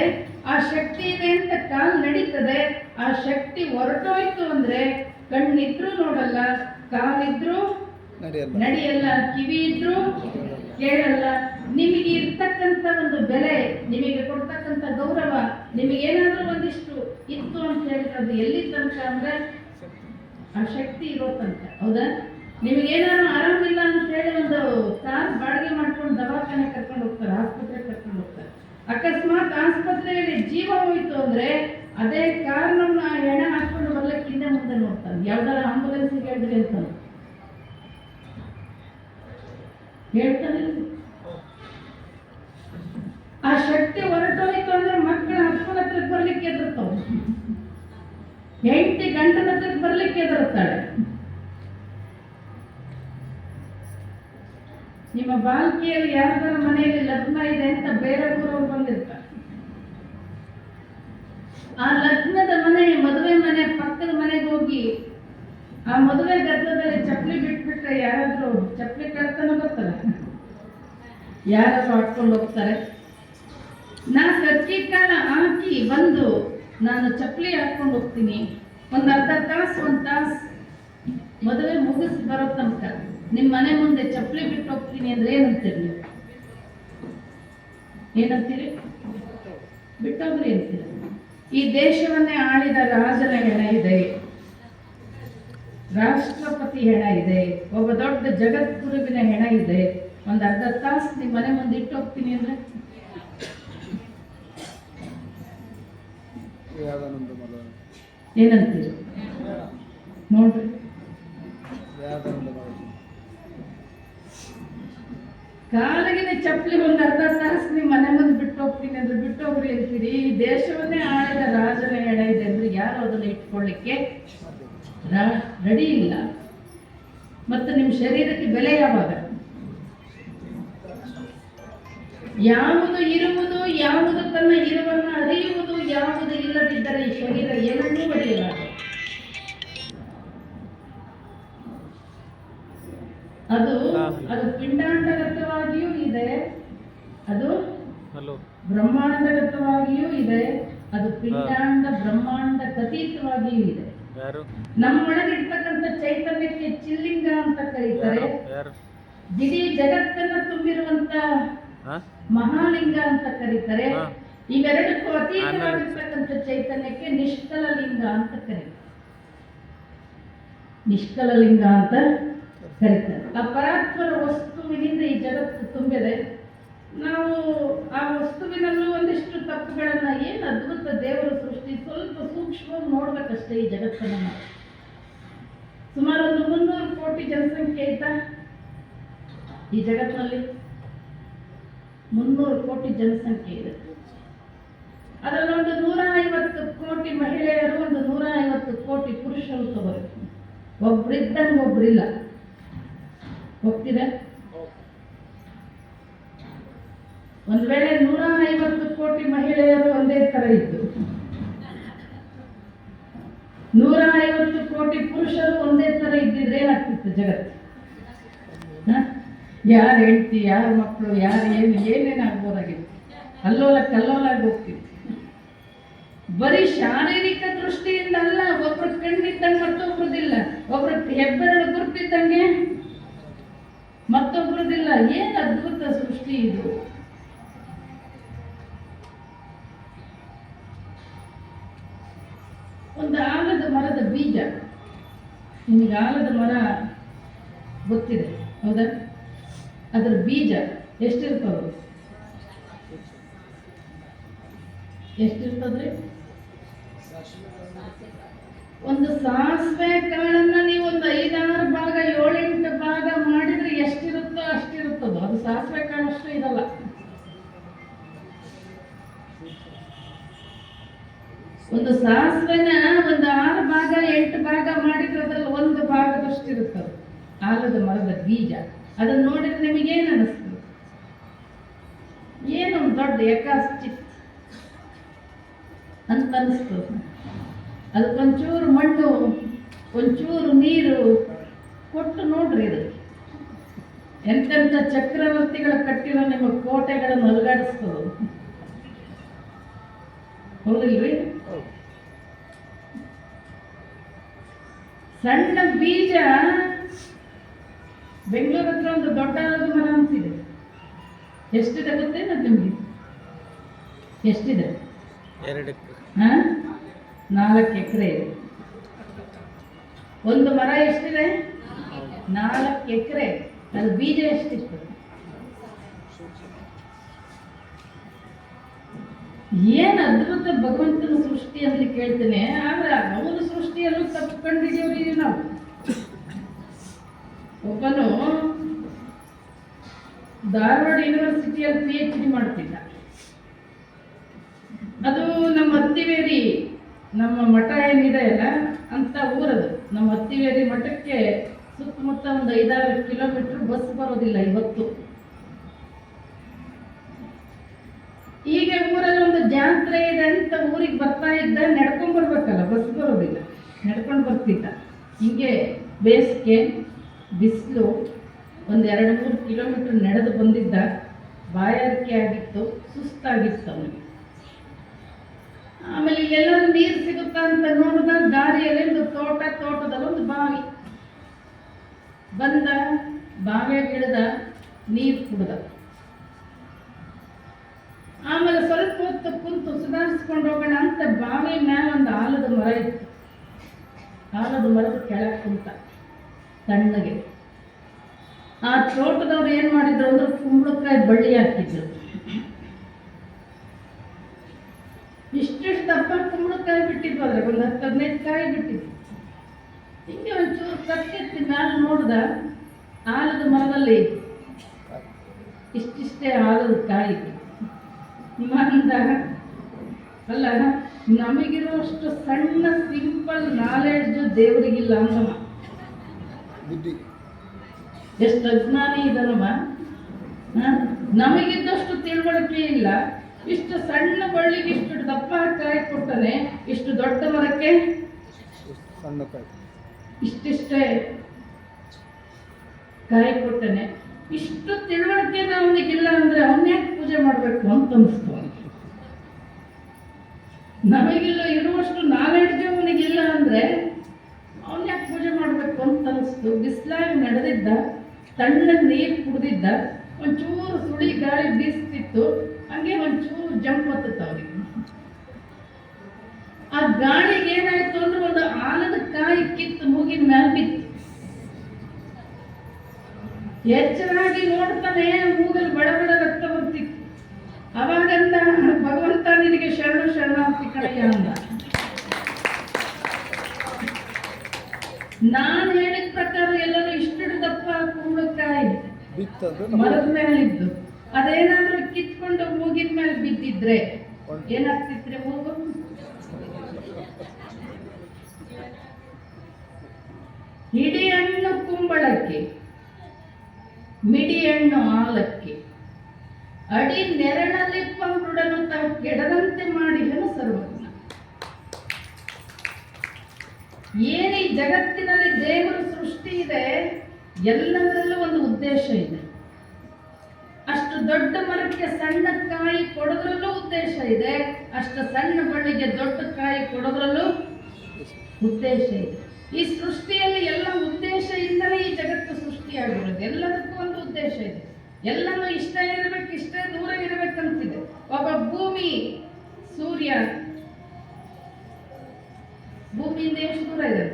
ಆ ಶಕ್ತಿ ಇದೆ ಅಂತ ಕಾಲು ನಡೀತದೆ. ಆ ಶಕ್ತಿ ಹೊರಟೋಯ್ತು ಅಂದ್ರೆ ಕಣ್ಣಿದ್ರೂ ನೋಡಲ್ಲ, ಕಾಲಿದ್ರೂ ನಡೆಯಲ್ಲ, ಕಿವಿ ಇದ್ರೂ ಕೇಳಲ್ಲ. ನಿಮಗೆ ಇರ್ತಕ್ಕಂಥ ಒಂದು ಬೆಲೆ, ನಿಮಗೆ ಕೊಡ್ತಕ್ಕಂಥ ಗೌರವ, ನಿಮಗೇನಾದ್ರೂ ಒಂದಿಷ್ಟು ಇತ್ತು ಅಂತ ಹೇಳಿದ್ರೆ ಅದು ಎಲ್ಲಿ ತನಕ ಅಂದ್ರೆ ಆ ಶಕ್ತಿ ಇರೋ ತನಕ. ಹೌದಾ? ನಿಮಗೇನಾದ್ರು ಆರಾಮಿಲ್ಲ ಅಂತ ಹೇಳಿ ಒಂದು ಕಾರ್ ಬಾಡಿಗೆ ಮಾಡ್ಕೊಂಡು ದವಾಖಾನೆ ಕರ್ಕೊಂಡು ಹೋಗ್ತಾರೆ, ಆಸ್ಪತ್ರೆ ಕರ್ಕೊಂಡು ಹೋಗ್ತಾರೆ. ಅಕಸ್ಮಾತ್ ಆಸ್ಪತ್ರೆಯಲ್ಲಿ ಜೀವ ಹೋಯ್ತು ಅಂದ್ರೆ ಅದೇ ಕಾರ್ನನ್ನ ಹೆಣ ಹಾಕೊಂಡು ಬರ್ಲಿಕ್ಕೆ ಹಿಂದೆ ಮುಂದೆ ನೋಡ್ತಾನೆ. ಯಾವ್ದಾರ ಆಂಬುಲೆನ್ಸ್ಗೆ ಹೇಳಿದ್ರೆ ಅಂತ ಹೇಳ್ತಾನೆ. ಆ ಶಕ್ತಿ ಹೊರಟೋಯ್ತು ಅಂದ್ರೆ ಮಕ್ಕಳ ಅಪ್ಪನ ಹತ್ರಕ್ಕೆ ಬರ್ಲಿಕ್ಕೆ ಎದುರ್ತಾವ, ಹೆಂಡತಿ ಗಂಡನ ಹತ್ರಕ್ಕೆ ಬರ್ಲಿಕ್ಕೆ ಎದುರುತ್ತಾಳೆ. ನಿಮ್ಮ ಬಾಲ್ಕಿಯಲ್ಲಿ ಯಾರ್ದಾರ ಮನೆಯಲ್ಲಿ ಲಗ್ನ ಇದೆ ಅಂತ ಬೇರೆ ಊರವ್ರು ಬಂದಿರ್ತಾರೆ. ಆ ಲಗ್ನದ ಮನೆ, ಮದುವೆ ಮನೆ ಪಕ್ಕದ ಮನೆಗೆ ಹೋಗಿ ಆ ಮದುವೆ ಗದ್ದದಲ್ಲಿ ಚಪ್ಪಲಿ ಬಿಟ್ಬಿಟ್ರೆ ಯಾರಾದ್ರೂ ಚಪ್ಪಲಿ ಕಳ್ತಾನ ಗೊತ್ತಲ್ಲ, ಯಾರಾದ್ರೂ ಹಾಕೊಂಡು ಹೋಗ್ತಾರೆ. ನಾ ಕಕ್ಕಿ ಕಾಲ ಹಾಕಿ ಬಂದು ನಾನು ಚಪ್ಪಲಿ ಹಾಕೊಂಡು ಹೋಗ್ತೀನಿ, ಒಂದು ಅರ್ಧ ತಾಸು, ಒಂದು ತಾಸು ಮದುವೆ ಮುಗಿಸಿ ಬರೋ ತನಕ ನಿಮ್ಮ ಮನೆ ಮುಂದೆ ಚಪ್ಪಲಿ ಬಿಟ್ಟು ಹೋಗ್ತೀನಿ ಅಂದ್ರೆ ಏನಂತೀರಿ ನೀವು? ಏನಂತೀರಿ? ಬಿಟ್ಟೋಗ್ರಿ ಅಂತೀರ. ಈ ದೇಶವನ್ನೇ ಆಳಿದ ರಾಜನ ಹೆಣ ಇದೆ, ರಾಷ್ಟ್ರಪತಿ ಹೆಣ ಇದೆ, ಒಬ್ಬ ದೊಡ್ಡ ಜಗದ್ಗುರುವಿನ ಹೆಣ ಇದೆ. ಒಂದು ಅರ್ಧ ತಾಸು ನಿಮ್ಮ ಮನೆ ಮುಂದೆ ಇಟ್ಟು ಹೋಗ್ತೀನಿ ಅಂದ್ರೆ ಏನಂತೀರಿ? ನೋಡ್ರಿ, ಕಾಲಿಗಿನ ಚಪ್ಪಲಿ ಒಂದು ಅರ್ಧ ತಾಸು ನಿಮ್ಮ ಮನೆ ಮುಂದೆ ಬಿಟ್ಟು ಹೋಗ್ತೀನಿ ಅಂದ್ರೆ ಬಿಟ್ಟು ಹೋಗ್ರಿ ಅಂತೀರಿ. ಈ ದೇಶವನ್ನೇ ಆಳಿದ ರಾಜನ ಹೆಣ ಇದೆ ಅಂದ್ರೆ ಯಾರು ಅದನ್ನು ಇಟ್ಕೊಳ್ಳಿಕ್ಕೆ ರೆಡಿ ಇಲ್ಲ. ಮತ್ತು ನಿಮ್ಮ ಶರೀರಕ್ಕೆ ಬೆಲೆ ಯಾವಾಗ? ಯಾವುದು ಇರುವುದು, ಯಾವುದು ತನ್ನ ಇರುವನ್ನು ಅರಿಯುವುದು, ಯಾವುದು ಇಲ್ಲದಿದ್ದರೆ ಈ ಶರೀರ ಏನನ್ನೂ ಪಡೆಯಲಾಗ. ಅದು ಪಿಂಡಾಂಡಗತವಾಗಿಯೂ ಇದೆ, ಅದು ಬ್ರಹ್ಮಾಂಡಗತವಾಗಿಯೂ ಇದೆ, ಅದು ಪಿಂಡಾಂಡ ಬ್ರಹ್ಮಾಂಡ ಕತೀತವಾಗಿಯೂ ಇದೆ. ನಮ್ಮೊಳಗಿರ್ತಕ್ಕಂಥ ಚೈತನ್ಯಕ್ಕೆ ಚಿಲ್ಲಿಂಗ ಅಂತ ಕರೀತಾರೆ. ಇಡೀ ಜಗತ್ತನ್ನ ತುಂಬಿರುವಂತ ಮಹಾಲಿಂಗ ಅಂತ ಕರೀತಾರೆ. ಇವೆರಡಕ್ಕೂ ಅತೀತವಾಗಿರ್ತಕ್ಕಂಥ ಚೈತನ್ಯಕ್ಕೆ ನಿಷ್ಕಲ ಲಿಂಗ ಅಂತ ಕರೀತಾರೆ. ನಿಷ್ಕಲ ಲಿಂಗ ಅಂತ ಕರೀತಾರೆ. ಆ ಪರಾತ್ಪರ ವಸ್ತುವಿನಿಂದ ಈ ಜಗತ್ತು ತುಂಬಿದೆ. ನಾವು ಆ ವಸ್ತುವಿನಲ್ಲೂ ಒಂದಿಷ್ಟು ತಪ್ಪುಗಳನ್ನ, ಏನು ಅದ್ಭುತ ದೇವರ ಸೃಷ್ಟಿ, ಸ್ವಲ್ಪ ಸೂಕ್ಷ್ಮವಾಗಿ ನೋಡ್ಬೇಕಷ್ಟೇ ಈ ಜಗತ್ತನ್ನ. ಸುಮಾರು ಒಂದು 300 ಕೋಟಿ ಜನಸಂಖ್ಯೆ ಐತಾ ಈ ಜಗತ್ತಿನಲ್ಲಿ? 300 ಕೋಟಿ ಜನಸಂಖ್ಯೆ ಇದೆ. ಅದರಲ್ಲಿ ಒಂದು 150 ಕೋಟಿ ಮಹಿಳೆಯರು, ಒಂದು 150 ಕೋಟಿ ಪುರುಷರು ತಗೋರಿ. ಒಬ್ರಿದ್ದಂಗೆ ಒಬ್ರಿಲ್ಲ. ಹೋಗ್ತಿದೆ? ಒಂದು ವೇಳೆ 150 ಕೋಟಿ ಮಹಿಳೆಯರು ಒಂದೇ ತರ ಇದ್ದು, 150 ಕೋಟಿ ಪುರುಷರು ಒಂದೇ ತರ ಇದ್ದಿದ್ರೆ ಏನಾಗ್ತಿತ್ತು ಜಗತ್ತು? ಯಾರು ಹೆಂಡತಿ, ಯಾರು ಮಕ್ಕಳು, ಯಾರು ಏನೇನಾಗ್ಬೋದಾಗಿತ್ತು? ಅಲ್ಲೋಲ ಕಲ್ಲೋಲಾಗಿ ಹೋಗ್ತಿತ್ತು. ಬರೀ ಶಾರೀರಿಕ ದೃಷ್ಟಿಯಿಂದ ಅಲ್ಲ, ಒಬ್ರು ಕಣ್ಣಿದ್ದಂಗೆ ಮತ್ತೊಬ್ರದಿಲ್ಲ, ಒಬ್ರು ಹೆಬ್ಬೆರಳು ಗುರುತಿದ್ದಂಗೆ ಮತ್ತೊಬ್ರದಿಲ್ಲ. ಏನು ಅದ್ಭುತ ಸೃಷ್ಟಿ ಇದು! ಒಂದು ಆಲದ ಮರದ ಬೀಜ, ನಿಮಗೆ ಆಲದ ಮರ ಗೊತ್ತಿದೆ ಹೌದಾ? ಅದರ ಬೀಜ ಎಷ್ಟಿರ್ತದೆ? ಎಷ್ಟಿರ್ತದ್ರಿ? ಒಂದು ಸಾಸಿವೆ ಕಾಳನ್ನ ನೀವು ಒಂದು 5-6 ಭಾಗ 7-8 ಭಾಗ ಮಾಡಿದ್ರೆ ಎಷ್ಟಿರುತ್ತೋ ಅಷ್ಟಿರುತ್ತದೋ. ಅದು ಸಾಸಿವೆ ಕಾಳಷ್ಟು ಇರಲ್ಲ. ಒಂದು ಸಾಸಿವೆನ ಒಂದು 6 ಭಾಗ 8 ಭಾಗ ಮಾಡಿದ್ರೆ ಅದ್ರಲ್ಲಿ 1 ಭಾಗದಷ್ಟು ಇರುತ್ತದೆ ಆಲದ ಮರದ ಬೀಜ. ಅದನ್ನ ನೋಡಿದ್ರೆ ನಿಮಗೇನು ಅನಿಸ್ತದೆ? ಏನೊಂದು ದೊಡ್ಡ ಚಿತ್ ಅಂತ ಅನಿಸ್ತದೆ. ಅದಕ್ಕೊಂಚೂರು ಮಣ್ಣು, ಒಂಚೂರು ನೀರು ಕೊಟ್ಟು ನೋಡ್ರಿ. ಇದು ಎಂತೆಂಥ ಚಕ್ರವರ್ತಿಗಳ ಕಟ್ಟಿರೋ ನಿಮ್ಮ ಕೋಟೆಗಳನ್ನು ಅಲುಗಾಡಿಸ್ತದೆ, ಹೌದಿಲ್ರಿ? ಸಣ್ಣ ಬೀಜ. ಬೆಂಗಳೂರು ಹತ್ರ ಒಂದು ದೊಡ್ಡ ಆಲದ ಮರ ಅಂತಿದೆ. ಎಷ್ಟಿದೆ ಗೊತ್ತೇನ ನಿಮಗೆ? ಎಷ್ಟಿದೆ? 4 ಎಕರೆ ಇದೆ. ಒಂದು ಮರ ಎಷ್ಟಿದೆ? 4 ಎಕರೆ. ಅದು ಬೀಜ ಎಷ್ಟಿರ್ತದೆ? ಏನು ಅದ್ಭುತ ಭಗವಂತನ ಸೃಷ್ಟಿ ಅಂತ ಕೇಳ್ತೇನೆ. ಆದ್ರೆ ಅವನ ಸೃಷ್ಟಿಯಲ್ಲೂ ತಪ್ಪು ಕಂಡಿದ್ದೀವ್ರಿ ನಾವು. ಒಬ್ಬನು ಧಾರವಾಡ ಯೂನಿವರ್ಸಿಟಿಯಲ್ಲಿ PhD ಮಾಡ್ತಿದ್ದ. ಅದು ನಮ್ಮ ಹತ್ತಿವೇರಿ, ನಮ್ಮ ಮಠ ಏನಿದೆ ಅಲ್ಲ ಅಂತ ಊರದು. ನಮ್ಮ ಹತ್ತಿವೇರಿ ಮಠಕ್ಕೆ ಸುತ್ತಮುತ್ತ ಒಂದು 5-6 ಕಿಲೋಮೀಟರ್ ಬಸ್ ಬರೋದಿಲ್ಲ ಇವತ್ತು. ಈಗ ಊರಲ್ಲಿ ಒಂದು ಜಾತ್ರೆ ಇದೆ ಅಂತ ಊರಿಗೆ ಬರ್ತಾ ಇದ್ದ, ನಡ್ಕೊಂಡು ಬರ್ಬೇಕಲ್ಲ, ಬಸ್ ಬರೋದಿಲ್ಲ, ನಡ್ಕೊಂಡು ಬರ್ತಿದ್ದ. ಹಿಂಗೆ ಬೇಸಿಗೆ ಬಿಸಿಲು ಒಂದು 2-3 ಕಿಲೋಮೀಟರ್ ನಡೆದು ಬಂದಿದ್ದ. ಬಾಯಾರಿಕೆ ಆಗಿತ್ತು, ಸುಸ್ತಾಗಿತ್ತು ಅವನಿಗೆ. ಆಮೇಲೆ ಇಲ್ಲೆಲ್ಲರೂ ನೀರು ಸಿಗುತ್ತಾ ಅಂತ ನೋಡಿದ. ದಾರಿಯಲ್ಲಿ ಒಂದು ತೋಟದಲ್ಲಿ ಒಂದು ಬಾವಿ ಬಂದ. ಬಾವಿಯಾಗ ಇಳಿದ, ನೀರು ಕುಡ್ದ. ಕುಂತು ಕುಂತು ಸುಧಾರಿಸ್ಕೊಂಡು ಹೋಗೋಣ ಅಂತ ಬಾವಿ ಮ್ಯಾಲ ಒಂದು ಆಲದ ಮರ ಇತ್ತು. ಆಲದ ಮರದ ಕೆಳಗೆ ಕುಂತ ತಣ್ಣಗೆ. ಆ ತೋಟದವ್ರು ಏನು ಮಾಡಿದ್ರು ಅಂದ್ರೆ ಕುಂಬಳಕಾಯಿ ಬಳ್ಳಿ ಹಾಕಿದ್ರು. ಇಷ್ಟಿಷ್ಟು ದಪ್ಪ ಕುಂಬಳಕಾಯಿ ಬಿಟ್ಟಿದ್ವು, ಅದ್ರಾಗ ಒಂದು 10-15 ಕಾಯಿ ಬಿಟ್ಟಿದ್ವು. ಹಿಂಗೆ ಒಂಚೂರು ಕತ್ತೆತ್ತಿ ಮ್ಯಾಲ ನೋಡ್ದ, ಆಲದ ಮರದಲ್ಲಿ ಇಷ್ಟಿಷ್ಟೇ ಆಲದ ಕಾಯಿ. ಅಂದ ಅಲ್ಲ, ನಮಗಿರುವಷ್ಟು ಸಣ್ಣ ಸಿಂಪಲ್ ನಾಲೆಡ್ಜು ದೇವರಿಗಿಲ್ಲ ಅಂದವ. ಎಷ್ಟು ಅಜ್ಞಾನಿ ಇದನವ. ನಮಗಿದ್ದಷ್ಟು ತಿಳುವಳಿಕೆ ಇಲ್ಲ. ಇಷ್ಟು ಸಣ್ಣ ಬಳ್ಳಿಗೆ ಇಷ್ಟು ದಪ್ಪ ಕಾಯಿ ಕೊಡ್ತಾನೆ, ಇಷ್ಟು ದೊಡ್ಡ ಮರಕ್ಕೆ ಇಷ್ಟಿಷ್ಟೇ ಕಾಯಿ ಕೊಡ್ತಾನೆ. ಇಷ್ಟು ತಿಳುವಳಿಕೆ ಅವನಿಗಿಲ್ಲ ಅಂದ್ರೆ ಅವನ್ಯಾಕೆ ಪೂಜೆ ಮಾಡಬೇಕು ಅಂತ ಅನಿಸ್ತು. ನಮಗಿಲ್ಲ ಇರುವಷ್ಟು ನಾಲೆಡ್ಜ್ ಅವನಿಗಿಲ್ಲ ಅಂದ್ರೆ ಅವನ್ಯಾಕೆ ಪೂಜೆ ಮಾಡಬೇಕು ಅಂತ ಅನಿಸ್ತು. ಬಿಸಿಲಾಗಿ ನಡೆದಿದ್ದ, ತಣ್ಣಗೆ ನೀರು ಕುಡ್ದಿದ್ದ, ಒಂಚೂರು ಸುಳಿ ಗಾಳಿ ಬೀಸ್ತಿತ್ತು, ಹಂಗೆ ಒಂಚೂರು ಜಂಪ್ ಹತ್ತತ್ತ ಅವನಿಗೆ. ಆ ಗಾಳಿಗೆ ಏನಾಯ್ತು ಅಂದ್ರೆ ಒಂದು ಆಲದ ಕಾಯಿ ಕಿತ್ತು ಮೂಗಿನ ಮೇಲೆ ಬಿತ್ತು. ಎಚ್ಚರಾಗಿ ನೋಡ್ತಾನೆ, ಮೂಗಲ್ಲಿ ಬಡಬಡ ರಕ್ತ ಬರ್ತಿತ್ತು. ಅವಾಗಂದ, ಭಗವಂತ ನಿನಗೆ ಶರಣ ಶರಣಾರ್ಥಿ ಕಡೆಯ ಅಂದ. ನಾನು ಹೇಳಿದ ಪ್ರಕಾರ ಎಲ್ಲರೂ ಇಷ್ಟಿಡ್ದಪ್ಪ ಕುಂಬಳಕಾಯಿ ಮರದ ಮೇಲಿದ್ದು, ಅದೇನಾದ್ರೂ ಕಿತ್ಕೊಂಡು ಮೂಗಿನ ಮೇಲೆ ಬಿದ್ದಿದ್ರೆ ಏನಾಗ್ತಿದ್ರೆ ಮೂಗು? ಹಿಡಿ ಹಣ್ಣು ಕುಂಬಳಕ್ಕೆ, ಮಿಡಿ ಹಣ್ಣು ಆಲಕ್ಕೆ, ಅಡಿ ನೆರಳಲ್ಲಿ ಪಂಗುಡನು ತಾವು ಕೆಡದಂತೆ ಮಾಡಿದನು ಸರ್ವಜ್ಞ. ಏನಿ ಜಗತ್ತಿನಲ್ಲಿ ದೇವರ ಸೃಷ್ಟಿ ಇದೆ, ಎಲ್ಲದರಲ್ಲೂ ಒಂದು ಉದ್ದೇಶ ಇದೆ. ಅಷ್ಟು ದೊಡ್ಡ ಮರಕ್ಕೆ ಸಣ್ಣ ಕಾಯಿ ಕೊಡೋದ್ರಲ್ಲೂ ಉದ್ದೇಶ ಇದೆ, ಅಷ್ಟು ಸಣ್ಣ ಬಳ್ಳಿಗೆ ದೊಡ್ಡ ಕಾಯಿ ಕೊಡೋದ್ರಲ್ಲೂ ಉದ್ದೇಶ ಇದೆ. ಈ ಸೃಷ್ಟಿಯಲ್ಲಿ ಎಲ್ಲ ಉದ್ದೇಶದಿಂದಲೇ ಈ ಜಗತ್ತು ಸೃಷ್ಟಿಯಾಗಿರೋದು. ಎಲ್ಲದಕ್ಕೂ ಒಂದು ಉದ್ದೇಶ ಇದೆ. ಎಲ್ಲನೂ ಇಷ್ಟ ಇರಬೇಕು, ಇಷ್ಟೇ ದೂರ ಇರಬೇಕಂತಿದೆ. ಒಬ್ಬ ಭೂಮಿ, ಸೂರ್ಯ ಭೂಮಿಯಿಂದ ಎಷ್ಟು ದೂರ ಇದೆ?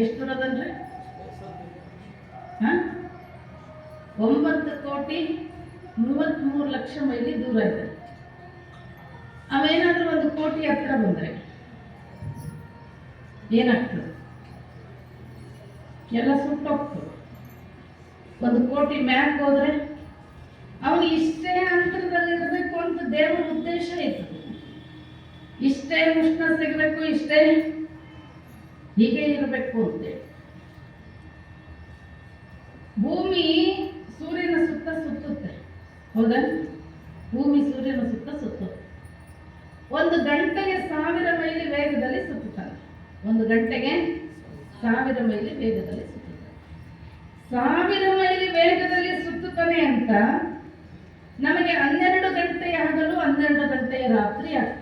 ಎಷ್ಟು ದೂರ ಅದನ್ರಿ? 9,33,00,000 ಮೈಲಿ ದೂರ ಇದೆ. ಅವೇನಾದ್ರೂ 1 ಕೋಟಿ ಹತ್ರ ಬಂದ್ರೆ ಏನಾಗ್ತದೆ? ಎಲ್ಲ ಸುಟ್ಟೋಗ್ತದೆ. 1 ಕೋಟಿ ಮ್ಯಾಕ್ ಹೋದ್ರೆ ಅವನು ಇಷ್ಟೇ ಅಂತರದಲ್ಲಿರಬೇಕು ಅಂತ ದೇವರ ಉದ್ದೇಶ ಇತ್ತು. ಇಷ್ಟೇ ಉಷ್ಣ ಸಿಗಬೇಕು, ಇಷ್ಟೇ ಹೀಗೆ ಇರಬೇಕು ಅಂತೇಳಿ. ಭೂಮಿ ಸೂರ್ಯನ ಸುತ್ತ ಸುತ್ತುತ್ತೆ, ಹೌದಾ? ಭೂಮಿ ಸೂರ್ಯನ ಸುತ್ತ ಸುತ್ತುತ್ತೆ. 1 ಗಂಟೆಗೆ 1000 ಮೈಲಿ ವೇಗದಲ್ಲಿ ಸುತ್ತುತ್ತಾನೆ. 1 ಗಂಟೆಗೆ 1000 ಮೈಲಿ ವೇಗದಲ್ಲಿ ಸುತ್ತುತ್ತಾನೆ. 1000 ಮೈಲಿ ವೇಗದಲ್ಲಿ ಸುತ್ತುತ್ತಾನೆ ಅಂತ ನಮಗೆ 12 ಗಂಟೆಯ ಹಗಲು, 12 ಗಂಟೆಯ ರಾತ್ರಿ ಆಗ್ತದೆ.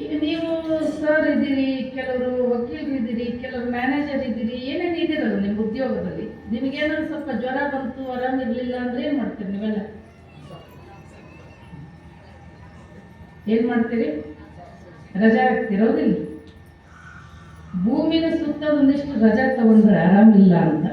ಈಗ ನೀವು ಸರ್ ಇದ್ದೀರಿ, ಕೆಲವರು ವಕೀಲರು ಇದ್ದೀರಿ, ಕೆಲವರು ಮ್ಯಾನೇಜರ್ ಇದ್ದೀರಿ, ಏನೇನು ಇದ್ದೀರಲ್ಲ ನಿಮ್ಮ ಉದ್ಯೋಗದಲ್ಲಿ. ನಿಮಗೇನಾದ್ರು ಸ್ವಲ್ಪ ಜ್ವರ ಬಂತು, ಆರಾಮಿರ್ಲಿಲ್ಲ ಅಂದ್ರೆ ಏನ್ ಮಾಡ್ತೀರಿ ನೀವೆಲ್ಲ? ಏನ್ ಮಾಡ್ತೀರಿ? ರಜಾ ಹಾಕ್ತಿರೋದಿಲ್ಲ. ಭೂಮಿನ ಸುತ್ತ ಒಂದಿಷ್ಟು ರಜಾ ತಗೊಂಡ್ರೆ ಆರಾಮಿಲ್ಲ ಅಂತ.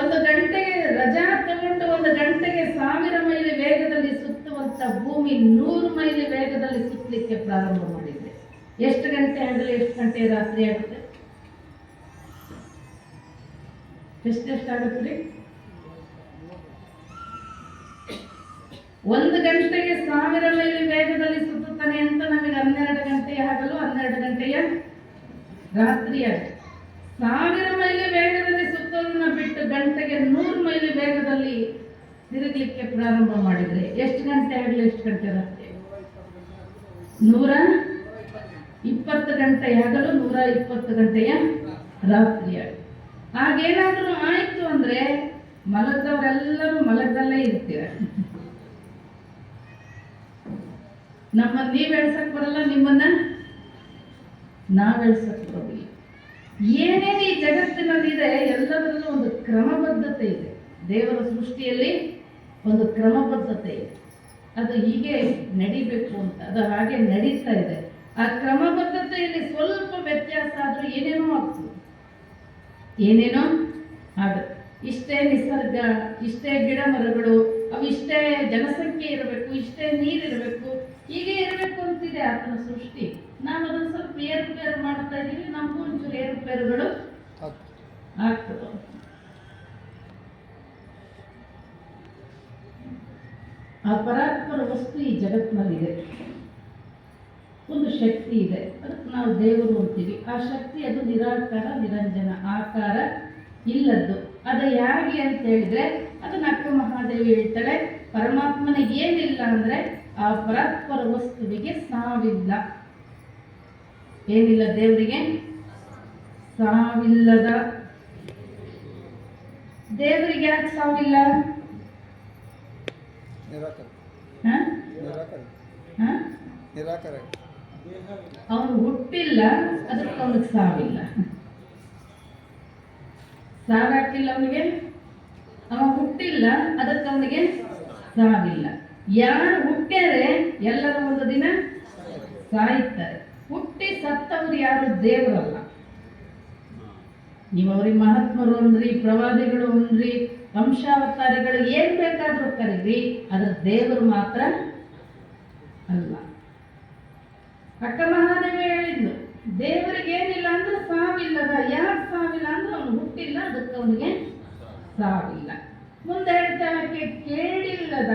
ಒಂದು ಗಂಟೆಗೆ ರಜಾ ತಗೊಂಡು 1 ಗಂಟೆಗೆ 1000 ಮೈಲಿ ವೇಗದಲ್ಲಿ ಸುತ್ತುವಂತ ಭೂಮಿ 100 ಮೈಲಿ ವೇಗದಲ್ಲಿ ಸುತ್ತಲಿಕ್ಕೆ ಪ್ರಾರಂಭ ಮಾಡಿದೆ. ಎಷ್ಟು ಗಂಟೆ ಆಗಲಿ, ಎಷ್ಟು ಗಂಟೆ ರಾತ್ರಿ ಆಗುತ್ತೆ? ಎಷ್ಟೆಷ್ಟಾಗುತ್ತೆ? 1 ಗಂಟೆಗೆ 1000 ಮೈಲಿ ವೇಗದಲ್ಲಿ ಸುತ್ತುತ್ತಾನೆ ಅಂತ ನಮಗೆ 12 ಗಂಟೆಯ ಹಗಲು, 12 ಗಂಟೆಯ ರಾತ್ರಿ ಆಗುತ್ತೆ. 1000 ಮೈಲಿ ವೇಗದಲ್ಲಿ ಸುತ್ತೋದನ್ನ ಬಿಟ್ಟು ಗಂಟೆಗೆ 100 ಮೈಲಿ ವೇಗದಲ್ಲಿ ತಿರುಗಲಿಕ್ಕೆ ಪ್ರಾರಂಭ ಮಾಡಿದ್ರೆ ಎಷ್ಟು ಗಂಟೆ ಆಗಲಿ, ಎಷ್ಟು ಗಂಟೆ ರಾತ್ರಿ? 120 ಗಂಟೆಯ ಹಗಲು, 120 ಗಂಟೆಯ ರಾತ್ರಿ ಆಗುತ್ತೆ. ಹಾಗೇನಾದ್ರೂ ಆಯ್ತು ಅಂದ್ರೆ ಮಲಗದವರೆಲ್ಲರೂ ಮಲಗದಲ್ಲೇ ಇರ್ತೀರ. ನಮ್ಮನ್ನ ನೀವ್ ಎಳ್ಸಕ್ ಬರಲ್ಲ, ನಿಮ್ಮನ್ನ ನಾವ್ ಎಳ್ಸಕ್ ಬರಲಿ. ಏನೇನು ಈ ಜಗತ್ತಿನಲ್ಲಿದೆ ಎಲ್ಲದರಲ್ಲೂ ಒಂದು ಕ್ರಮಬದ್ಧತೆ ಇದೆ. ದೇವರ ಸೃಷ್ಟಿಯಲ್ಲಿ ಒಂದು ಕ್ರಮಬದ್ಧತೆ ಇದೆ. ಅದು ಹೀಗೆ ನಡಿಬೇಕು ಅಂತ, ಅದು ಹಾಗೆ ನಡೀತಾ ಇದೆ. ಆ ಕ್ರಮಬದ್ಧತೆಯಲ್ಲಿ ಸ್ವಲ್ಪ ವ್ಯತ್ಯಾಸ ಆದರೂ ಏನೇನೋ ಆಗ್ತದೆ, ಏನೇನೋ ಆಗುತ್ತೆ. ಇಷ್ಟೇ ನಿಸರ್ಗ, ಇಷ್ಟೇ ಗಿಡ ಮರಗಳು, ಅವಿಷ್ಟೇ ಜನಸಂಖ್ಯೆ ಇರಬೇಕು, ಇಷ್ಟೇ ನೀರಿರಬೇಕು, ಹೀಗೆ ಇರಬೇಕು ಅಂತಿದೆ ಆತನ ಸೃಷ್ಟಿ. ನಾವು ಅದನ್ನು ಸ್ವಲ್ಪ ಏರುಪೇರು ಮಾಡ್ತಾ ಇದ್ದೀವಿ, ನಮಗೂ ಒಂಚೂರು ಏರುಪೇರುಗಳು ಆಗ್ತದೆ. ಆ ಪರಾತ್ಪರ ವಸ್ತು ಈ ಜಗತ್ತಿನಲ್ಲಿದೆ, ಒಂದು ಶಕ್ತಿ ಇದೆ, ಅದಕ್ಕೆ ನಾವು ದೇವರು ಅಂತೀವಿ. ಆ ಶಕ್ತಿ ಅದು ನಿರಾಕಾರ ನಿರಂಜನ, ಆಕಾರ ಇಲ್ಲದ್ದು. ಅದು ಹೇಗೆ ಅಂತ ಹೇಳಿದ್ರೆ ಅದನ್ನ ಅಕ್ಕ ಮಹಾದೇವಿ ಹೇಳ್ತಾಳೆ, ಪರಮಾತ್ಮನಿಗೆ ಏನಿಲ್ಲ ಅಂದ್ರೆ ಆ ಪರಾತ್ಪರ ವಸ್ತುವಿಗೆ ಸಾವಿಲ್ಲ. ಏನಿಲ್ಲ ದೇವರಿಗೆ? ಸಾವಿಲ್ಲದ. ದೇವರಿಗೆ ಯಾಕೆ ಸಾವಿಲ್ಲ? ಅವನು ಹುಟ್ಟಿಲ್ಲ, ಅದಕ್ಕೆ ಅವನಿಗೆ ಸಾವಿಲ್ಲ. ಸಾವಾಕಿಲ್ಲ ಅವನಿಗೆ, ಅವ ಹುಟ್ಟಿಲ್ಲ, ಅದಕ್ಕೆ ಅವನಿಗೆ ಸಾವಿಲ್ಲ. ಯಾರು ಹುಟ್ಟ್ಯಾರೆ ಎಲ್ಲರ ಒಂದು ದಿನ ಸಾಯ್ತಾರೆ. ಹುಟ್ಟಿ ಸತ್ತವರು ಯಾರು? ದೇವರಲ್ಲ. ನೀವು ಅವ್ರಿಗೆ ಮಹಾತ್ಮರು ಅಂದ್ರಿ, ಪ್ರವಾದಿಗಳು ಅಂದ್ರಿ, ವಂಶಾವತಾರಿಗಳು, ಏನ್ ಬೇಕಾದ್ರೂ ಕರೀರಿ, ಅದ್ರ ದೇವರು ಮಾತ್ರ ಅಲ್ಲ. ಅಕ್ಕ ಮಹಾದೇವಿ ಹೇಳಿದ್ಲು, ದೇವರಿಗೆ ಏನಿಲ್ಲ ಅಂದ್ರೆ ಸಾವಿಲ್ಲದ. ಯಾಕೆ ಸಾವಿಲ್ಲ ಅಂದ್ರೆ ಅವನು ಹುಟ್ಟಿಲ್ಲ, ಅದಕ್ಕೆ ಅವನಿಗೆ ಸಾವಿಲ್ಲ. ಮುಂದೆ ಹೇಳ್ತಾನೆ ಕೇಳಿಲ್ಲದ.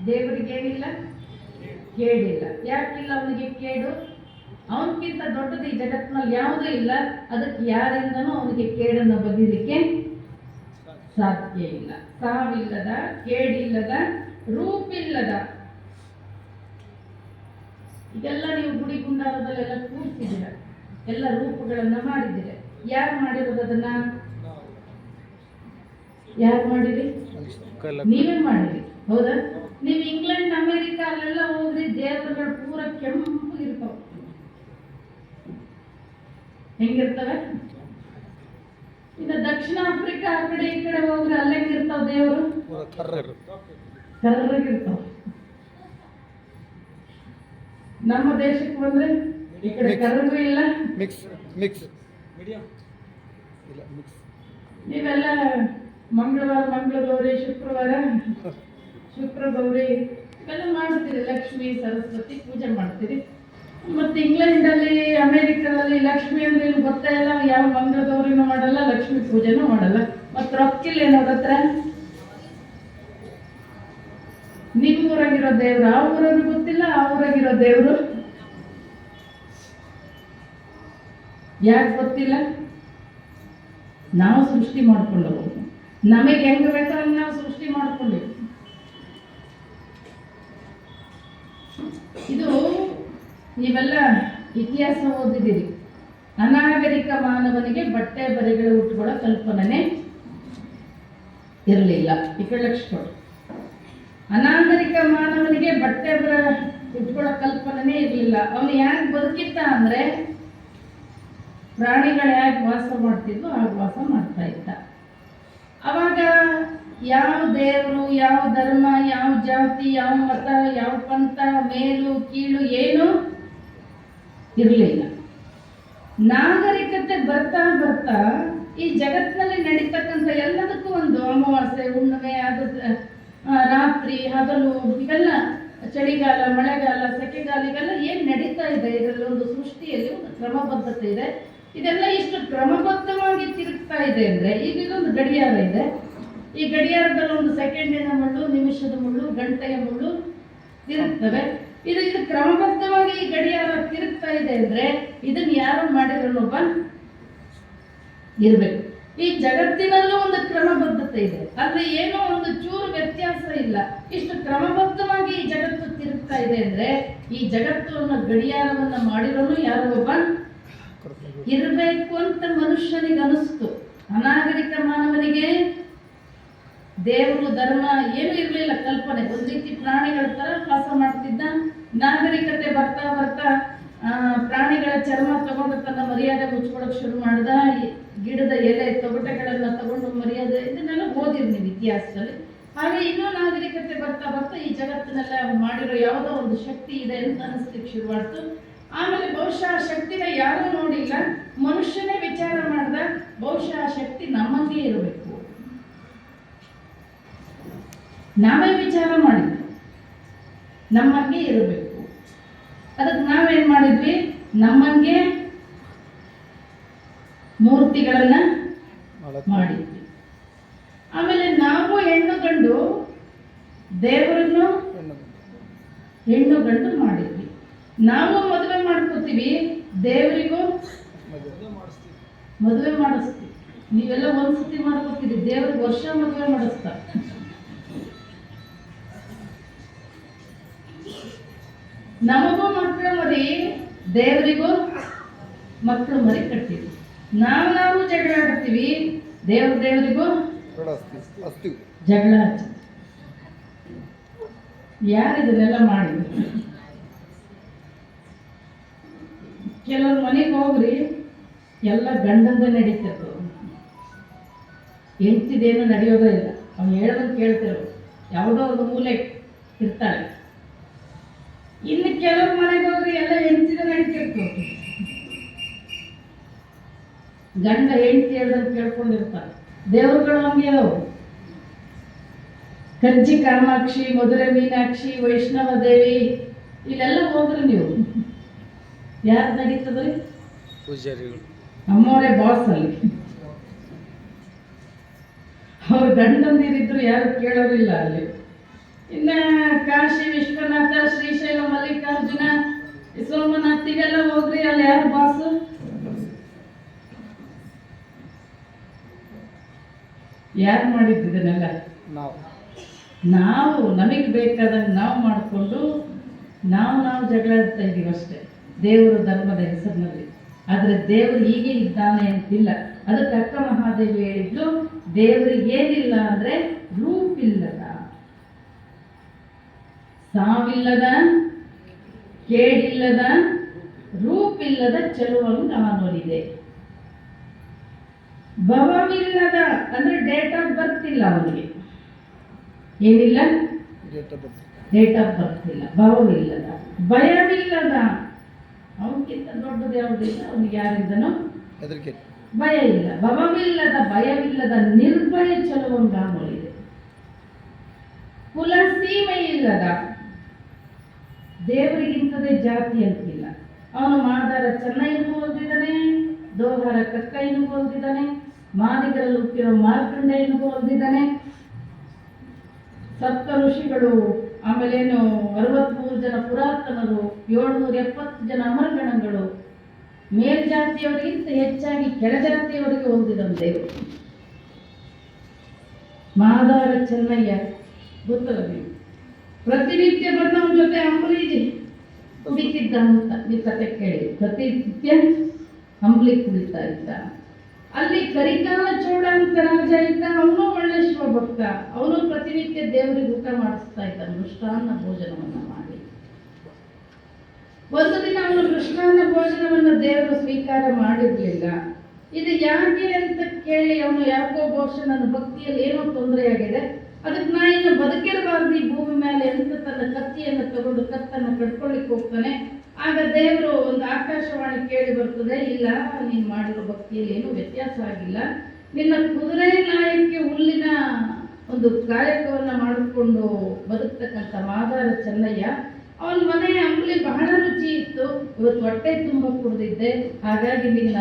ದೇವರಿಗೇನಿಲ್ಲ? ಕೇಳಿಲ್ಲ. ಯಾಕಿಲ್ಲ ಅವನಿಗೆ ಕೇಡು? ಅವನಕ್ಕಿಂತ ದೊಡ್ಡದು ಈ ಜಗತ್ತಿನಲ್ಲಿ ಯಾವುದೂ ಇಲ್ಲ. ಅದಕ್ಕೆ ಯಾರಿಂದನೂ ಅವನಿಗೆ ಕೇಡನ್ನು ಬದಲಿಕ್ಕೆ ಸಾಧ್ಯ ಇಲ್ಲ. ಸಾವಿಲ್ಲದ, ಕೇಳಿಲ್ಲದ, ರೂಪಿಲ್ಲದ. ಇದೆಲ್ಲ ನೀವು ಗುಡಿ ಗುಂಡಾರದಲ್ಲೆಲ್ಲ ಕೂರ್ತಿದ್ದೀರ, ಎಲ್ಲ ರೂಪಗಳನ್ನ ಮಾಡಿದ್ದೀರ. ಯಾರು ಮಾಡಿರೋದು ಅದನ್ನ? ಯಾರು ಮಾಡಿರಿ? ನೀವೇ ಮಾಡಿರಿ, ಹೌದಾ? ನೀವು ಇಂಗ್ಲೆಂಡ್, ಅಮೆರಿಕ ಅಲ್ಲೆಲ್ಲ ಹೋಗ್ರಿ, ದೇವರುಗಳು ಪೂರ ಕೆಂಪು ಇರ್ತಾವ. ಹೆಂಗಿರ್ತವೆ? ಇನ್ನು ದಕ್ಷಿಣ ಆಫ್ರಿಕಾ ಆ ಕಡೆ ಈ ಕಡೆ ಹೋಗ್ರಿ, ಅಲ್ಲಿ ಹೆಂಗಿರ್ತಾವ ದೇವರು? ಕರ್ರಗಿರ್ತಾವ. ನಮ್ಮ ದೇಶಕ್ಕೆ ಬಂದ್ರೆ ಈ ಕಡೆ ಕರ್ರಗೂ ಇಲ್ಲ, ನೀವೆಲ್ಲ ಮಂಗಳವಾರ ಮಂಗಳ ಗೌರಿ, ಶುಕ್ರವಾರ ಶುಕ್ರ ಗೌರಿ ಇವೆಲ್ಲ ಮಾಡ್ತೀರಿ. ಲಕ್ಷ್ಮಿ ಸರಸ್ವತಿ ಪೂಜೆ ಮಾಡ್ತೀರಿ. ಮತ್ತೆ ಇಂಗ್ಲೆಂಡ್ ಅಲ್ಲಿ, ಅಮೆರಿಕದಲ್ಲಿ ಲಕ್ಷ್ಮಿ ಅಂದ್ರೆ ಏನು ಗೊತ್ತಾ ಇಲ್ಲ. ಯಾವ ಮಂಗಳ ಗೌರಿನೂ ಮಾಡಲ್ಲ, ಲಕ್ಷ್ಮಿ ಪೂಜೆನೂ ಮಾಡಲ್ಲ. ಮತ್ತೆ ರೊಕ್ಕಿಲ್ಲ ಏನವ್ರ ಹತ್ರ. ನಿಮ್ಮೂರಾಗಿರೋ ದೇವ್ರು ಆ ಊರಾಗಿ ಗೊತ್ತಿಲ್ಲ, ಆ ಊರಾಗಿರೋ ದೇವ್ರು ಯಾಕೆ ಗೊತ್ತಿಲ್ಲ? ನಾವು ಸೃಷ್ಟಿ ಮಾಡ್ಕೊಂಡು ಹೋಗ್ತೀವಿ. ನಮಗೆ ಹೆಂಗ್ ಬೇಕಾದ್ರೆ ನಾವು ಸೃಷ್ಟಿ ಮಾಡ್ಕೊಂಡಿವಿ. ಇದು ನೀವೆಲ್ಲ ಇತಿಹಾಸ ಓದಿದ್ದೀರಿ. ಅನಾಗರಿಕ ಮಾನವನಿಗೆ ಬಟ್ಟೆ ಬರೆಗಳು ಉಟ್ಕೊಳ್ಳೋ ಕಲ್ಪನೆ ಇರಲಿಲ್ಲ. ಈ ಕಡೆ ಲಕ್ಷ ಕೊಡು. ಅನಾಗರಿಕ ಮಾನವನಿಗೆ ಬಟ್ಟೆ ಉಟ್ಕೊಳ್ಳೋ ಕಲ್ಪನೆ ಇರಲಿಲ್ಲ. ಅವನು ಯಾಕೆ ಬದುಕಿದ್ದ ಅಂದ್ರೆ ಪ್ರಾಣಿಗಳು ಯಾಕೆ ವಾಸ ಮಾಡ್ತಿದ್ವು ಆಗ ವಾಸ ಮಾಡ್ತಾ ಇದ್ದ. ಅವಾಗ ಯಾವ ದೇವರು, ಯಾವ ಧರ್ಮ, ಯಾವ ಜಾತಿ, ಯಾವ ಮತ, ಯಾವ ಪಂಥ, ಮೇಲು ಕೀಳು ಏನು ಇರಲಿಲ್ಲ. ನಾಗರಿಕತೆ ಬರ್ತಾ ಬರ್ತಾ ಈ ಜಗತ್ತಿನಲ್ಲಿ ನಡೀತಕ್ಕಂಥ ಎಲ್ಲದಕ್ಕೂ ಒಂದು ಅಮಾವಾಸ್ಯೆ, ಹುಣ್ಣಿಮೆ, ಅದು ರಾತ್ರಿ ಹಗಲು, ಇವೆಲ್ಲ ಚಳಿಗಾಲ, ಮಳೆಗಾಲ, ಸೆಕೆಗಾಲ, ಇವೆಲ್ಲ ಏನು ನಡೀತಾ ಇದೆ, ಇದರಲ್ಲಿ ಒಂದು ಸೃಷ್ಟಿಯಲ್ಲಿ ಒಂದು ಕ್ರಮಬದ್ಧತೆ ಇದೆ. ಇದೆಲ್ಲ ಇಷ್ಟು ಕ್ರಮಬದ್ಧವಾಗಿ ತಿರುಗ್ತಾ ಇದೆ ಅಂದ್ರೆ ಈಗ ಇದೊಂದು ಗಡಿಯಾರ ಇದೆ. ಈ ಗಡಿಯಾರದಲ್ಲಿ ಒಂದು ಸೆಕೆಂಡಿನ ಮುಳ್ಳು, ನಿಮಿಷದ ಮುಳ್ಳು, ಗಂಟೆಯ ಮುಳ್ಳು ತಿರುಗ್ತವೆ. ಇದು ಕ್ರಮಬದ್ಧವಾಗಿ ಈ ಗಡಿಯಾರ ತಿರುಗ್ತಾ ಇದೆ ಅಂದ್ರೆ ಇದನ್ನ ಯಾರು ಮಾಡಿರೋನೊಬ್ಬ ಇರ್ಬೇಕು. ಈ ಜಗತ್ತಿನಲ್ಲೂ ಒಂದು ಕ್ರಮಬದ್ಧತೆ ಇದೆ, ಅಲ್ಲಿ ಏನೋ ಒಂದು ಚೂರು ವ್ಯತ್ಯಾಸ ಇಲ್ಲ. ಇಷ್ಟು ಕ್ರಮಬದ್ಧವಾಗಿ ಈ ಜಗತ್ತು ತಿರುಗ್ತಾ ಇದೆ ಅಂದ್ರೆ ಈ ಜಗತ್ತನ್ನು ಗಡಿಯಾರವನ್ನ ಮಾಡಿರೋನು ಯಾರೋ ಒಬ್ಬ ಇರಬೇಕು ಅಂತ ಮನುಷ್ಯನಿಗೆ ಅನಿಸ್ತು. ಅನಾಗರಿಕ ಮಾನವನಿಗೆ ದೇವರು, ಧರ್ಮ ಏನೂ ಇರಲಿಲ್ಲ, ಕಲ್ಪನೆ. ಒಂದು ರೀತಿ ಪ್ರಾಣಿಗಳ ತರ ವಾಸ ಮಾಡ್ತಿದ್ದ. ನಾಗರಿಕತೆ ಬರ್ತಾ ಬರ್ತಾ ಪ್ರಾಣಿಗಳ ಚರ್ಮ ತಗೊಂಡು ತನ್ನ ಮರ್ಯಾದೆ ಮುಚ್ಕೊಳ್ಳೋಕೆ ಶುರು ಮಾಡ್ದ. ಗಿಡದ ಎಲೆ ತೊಗಟೆಗಳನ್ನ ತಗೊಂಡು ಮರ್ಯಾದೆ, ಇದನ್ನೆಲ್ಲ ಓದಿರಿ ನೀವು ಇತಿಹಾಸದಲ್ಲಿ. ಹಾಗೆ ಇನ್ನೂ ನಾಗರಿಕತೆ ಬರ್ತಾ ಬರ್ತಾ ಈ ಜಗತ್ತಿನೆಲ್ಲ ಮಾಡಿರೋ ಯಾವುದೋ ಒಂದು ಶಕ್ತಿ ಇದೆ ಅಂತ ಅನಿಸ್ಲಿಕ್ಕೆ ಶುರುವಾಯ್ತು. ಆಮೇಲೆ ಬಹುಶಃ ಆ ಶಕ್ತಿನ ಯಾರೂ ನೋಡಿಲ್ಲ, ಮನುಷ್ಯನೇ ವಿಚಾರ ಮಾಡ್ದ, ಬಹುಶಃ ಆ ಶಕ್ತಿ ನಮ್ಮಂಗೆ ಇರಬೇಕು. ನಾವೇ ವಿಚಾರ ಮಾಡಿದ್ವಿ ನಮ್ಮಂಗೆ ಇರಬೇಕು. ಅದಕ್ಕೆ ನಾವೇನ್ ಮಾಡಿದ್ವಿ, ನಮ್ಮಂಗೆ ಮೂರ್ತಿಗಳನ್ನ ಮಾಡಿದ್ವಿ. ಆಮೇಲೆ ನಾವು ಹೆಣ್ಣು ಗಂಡು ದೇವರನ್ನು ಹೆಣ್ಣು ಗಂಡು ಮಾಡಿದ್ವಿ. ನಾವು ಮದುವೆ ಮಾಡ್ಕೋತೀವಿ, ದೇವರಿಗೂ ಮದುವೆ ಮಾಡಿಸ್ತೀವಿ. ನೀವೆಲ್ಲ ಒಂದ್ಸತಿ ಮಾಡ್ಕೋತೀರಿ, ದೇವ್ರಿಗೆ ವರ್ಷ ಮದುವೆ ಮಾಡಿಸ್ತಾರೆ. ನಮಗೂ ಮಕ್ಕಳು ಮರಿ, ದೇವರಿಗೂ ಮಕ್ಕಳು ಮರಿ ಕಟ್ತೀವಿ. ನಾವು ಜಗಳ ಆಡ್ತೀವಿ, ದೇವರಿಗೂ ಜಗಳ ಹಚ್ಚ. ಯಾರಿದನ್ನೆಲ್ಲ ಮಾಡಿದ್ರು? ಕೆಲವ್ರ ಮನೆಗೆ ಹೋಗ್ರಿ, ಎಲ್ಲ ಗಂಡಂದ ನಡೀತಿರ್ತವೆ, ಹೆಂಡ್ತಿದೇನು ನಡೆಯೋದೇ ಇಲ್ಲ. ಅವ್ನು ಹೇಳೋದನ್ನು ಕೇಳ್ತಿರೋ, ಯಾವುದೋ ಒಂದು ಮೂಲೆ ಇರ್ತಾಳೆ. ಇನ್ನು ಕೆಲವ್ರ ಮನೆಗೆ ಹೋಗ್ರಿ, ಎಲ್ಲ ಹೆಂಡ್ತಿದ ನಡೀತಿರ್ತವೆ. ಗಂಡ ಹೆಂಡ್ತಿ ಹೇಳ್ದಂಗೆ ಕೇಳ್ಕೊಂಡಿರ್ತಾರೆ. ದೇವರುಗಳು ಹಂಗೆ ಅದಾವು. ಕಂಚಿ ಕಾಮಾಕ್ಷಿ, ಮಧುರೆ ಮೀನಾಕ್ಷಿ, ವೈಷ್ಣವ ದೇವಿ, ಇಲ್ಲೆಲ್ಲ ಹೋಗ್ರಿ ನೀವು, ಯಾರು ನಡೀತದ್ರಿ? ಪೂಜಾರಿಗಳು. ಅಮ್ಮವರೇ ಬಾಸ್ ಅಲ್ಲಿ. ಅವ್ರ ಗಂಡಂದಿರಿದ್ರು ಯಾರು ಕೇಳೋರಿಲ್ಲ ಅಲ್ಲಿ. ಇನ್ನ ಕಾಶಿ ವಿಶ್ವನಾಥ, ಶ್ರೀಶೈಲ, ಮಲ್ಲಿಕಾರ್ಜುನ, ಸೋಮನಾಥ್, ಇವೆಲ್ಲ ಹೋಗ್ರಿ, ಅಲ್ಲಿ ಯಾರು ಬಾಸು? ಯಾರು ಮಾಡಿದ್ದನ್ನೆಲ್ಲ? ನಾವು ನಮಗೆ ಬೇಕಾದಂಗೆ ನಾವು ಮಾಡಿಕೊಂಡು ನಾವು ಜಗಳ ಆಡ್ತಾ ಇದ್ದೀವಿ ಅಷ್ಟೇ, ದೇವರು ಧರ್ಮದ ಹೆಸರಿನಲ್ಲಿ. ಆದರೆ ದೇವರು ಹೀಗೆ ಇದ್ದಾನೆ ಅಂತಿಲ್ಲ. ಅದಕ್ಕೆ ಅಕ್ಕ ಮಹಾದೇವಿ ಹೇಳಿದ್ಲು, ದೇವರಿಗೆ ಏನಿಲ್ಲ ಅಂದರೆ ರೂಪಿಲ್ಲದ, ಸಾವಿಲ್ಲದ, ಕೇಡಿಲ್ಲದ, ರೂಪಿಲ್ಲದ ಚೆಲುವಂಗ ಅವನೊಲಿದೆ. ಭವವಿಲ್ಲದ ಅಂದ್ರೆ ಡೇಟ್ ಆಫ್ ಬರ್ತ್ ಇಲ್ಲ ಅವನಿಗೆ. ಏನಿಲ್ಲ? ಡೇಟ್ ಆಫ್ ಬರ್ತ್ ಇಲ್ಲ. ಭವವಿಲ್ಲದ, ಭಯವಿಲ್ಲದ, ಅವನಿಗಿಂತ ದೊಡ್ಡದು ಯಾವುದಿಲ್ಲ, ಅವನಿಗೆ ಯಾರಿದ್ದನೋ ಭಯ ಇಲ್ಲ. ಭವವಿಲ್ಲದ, ಭಯವಿಲ್ಲದ, ನಿರ್ಭಯ ಚೆಲುವಂಗ ಅವನಿದೆ. ಕುಲ ಸೀಮೆ ಇಲ್ಲದ, ದೇವರಿಗಿಂತದೇ ಜಾತಿ ಅಂತಿಲ್ಲ. ಅವನು ಮಾದಾರ ಚೆನ್ನೈನೂ ಓದಿದ್ದಾನೆ, ದೋಹಾರ ಕಕ್ಕೈನೂ ಓದಿದ್ದಾನೆ, ಮಾದಿಗರಲ್ಲಿ ಹುಟ್ಟಿರೋ ಮಾರ್ಕಂಡೆಯನ್ನೂ ಓದಿದ್ದಾನೆ. ಸಪ್ತ ಋಷಿಗಳು, ಆಮೇಲೇನು 63 ಜನ ಪುರಾತನರು, 770 ಜನ ಅಮರಗಣಗಳು, ಮೇಲ್ಜಾತಿಯವರಿಗಿಂತ ಹೆಚ್ಚಾಗಿ ಕೆಳಜಾತಿಯವರಿಗೆ ಓದಿದನು ದೇವರು. ಮಾದಾರ ಚೆನ್ನಯ್ಯ ಗೊತ್ತಲ್ಲ ನೀವು? ಪ್ರತಿನಿತ್ಯ ಬಂದವನ ಜೊತೆ ಅಂಬಲಿ ಕುಡಿತಿದ್ದ ಅಂತ ನೀವು ಕತೆ ಕೇಳಿ. ಪ್ರತಿನಿತ್ಯ ಅಂಬಲಿ ಕುಡಿತಾ ಇದ್ದ. ಅಲ್ಲಿ ಕರಿಕಾಲ ಚೋಳ ಅಂತ ರಾಜ ಇದ್ದ, ಅವನು ಒಳ್ಳೆ ಶಿವಭಕ್ತ. ಅವನು ಪ್ರತಿನಿತ್ಯ ದೇವರಿಗೆ ಊಟ ಮಾಡಿಸ್ತಾ ಇದ್ದ, ಮೃಷ್ಟಾನ್ನ ಭೋಜನವನ್ನ ಮಾಡಿ. ಒಂದು ದಿನ ಅವನು ಮೃಷ್ಟಾನ್ನ ಭೋಜನವನ್ನು ದೇವರು ಸ್ವೀಕಾರ ಮಾಡಿರ್ಲಿಲ್ಲ. ಇದು ಯಾಕೆ ಅಂತ ಕೇಳಿ ಅವನು ಯಾಕೋ ಬಹುಶಃ ನನ್ನ ಭಕ್ತಿಯಲ್ಲಿ ಏನೋ ತೊಂದರೆ ಆಗಿದೆ, ಅದಕ್ಕೆ ನಾ ಇನ್ನು ಬದುಕಿರಬಾರ್ದು ಈ ಭೂಮಿ ಮೇಲೆ ಅಂತ ತನ್ನ ಕತ್ತಿಯನ್ನು ತಗೊಂಡು ಕತ್ತನ್ನು ಕಟ್ಕೊಳ್ಳಿಕ್ಕೆ ಹೋಗ್ತಾನೆ. ಆಗ ದೇವರು ಒಂದು ಆಕಾಶವಾಣಿ ಕೇಳಿ ಬರ್ತದೆ, ಇಲ್ಲ ನೀನು ಮಾಡಿರೋ ಭಕ್ತಿಯಲ್ಲಿ ಏನೂ ವ್ಯತ್ಯಾಸ ಆಗಿಲ್ಲ, ನಿನ್ನ ಕುದುರೆ ನಾಯಕ್ಕೆ ಹುಲ್ಲಿನ ಒಂದು ಕಾಯಕವನ್ನು ಮಾಡಿಕೊಂಡು ಬದುಕ್ತಕ್ಕಂಥ ಮಾದಾರ ಚೆನ್ನಯ್ಯ, ಅವನ ಮನೆ ಅಂಬಲಿ ಬಹಳ ರುಚಿ ಇತ್ತು, ಇವತ್ತು ಹೊಟ್ಟೆ ತುಂಬ ಕುಡಿದಿದ್ದೆ, ಹಾಗಾಗಿ ನಿನ್ನ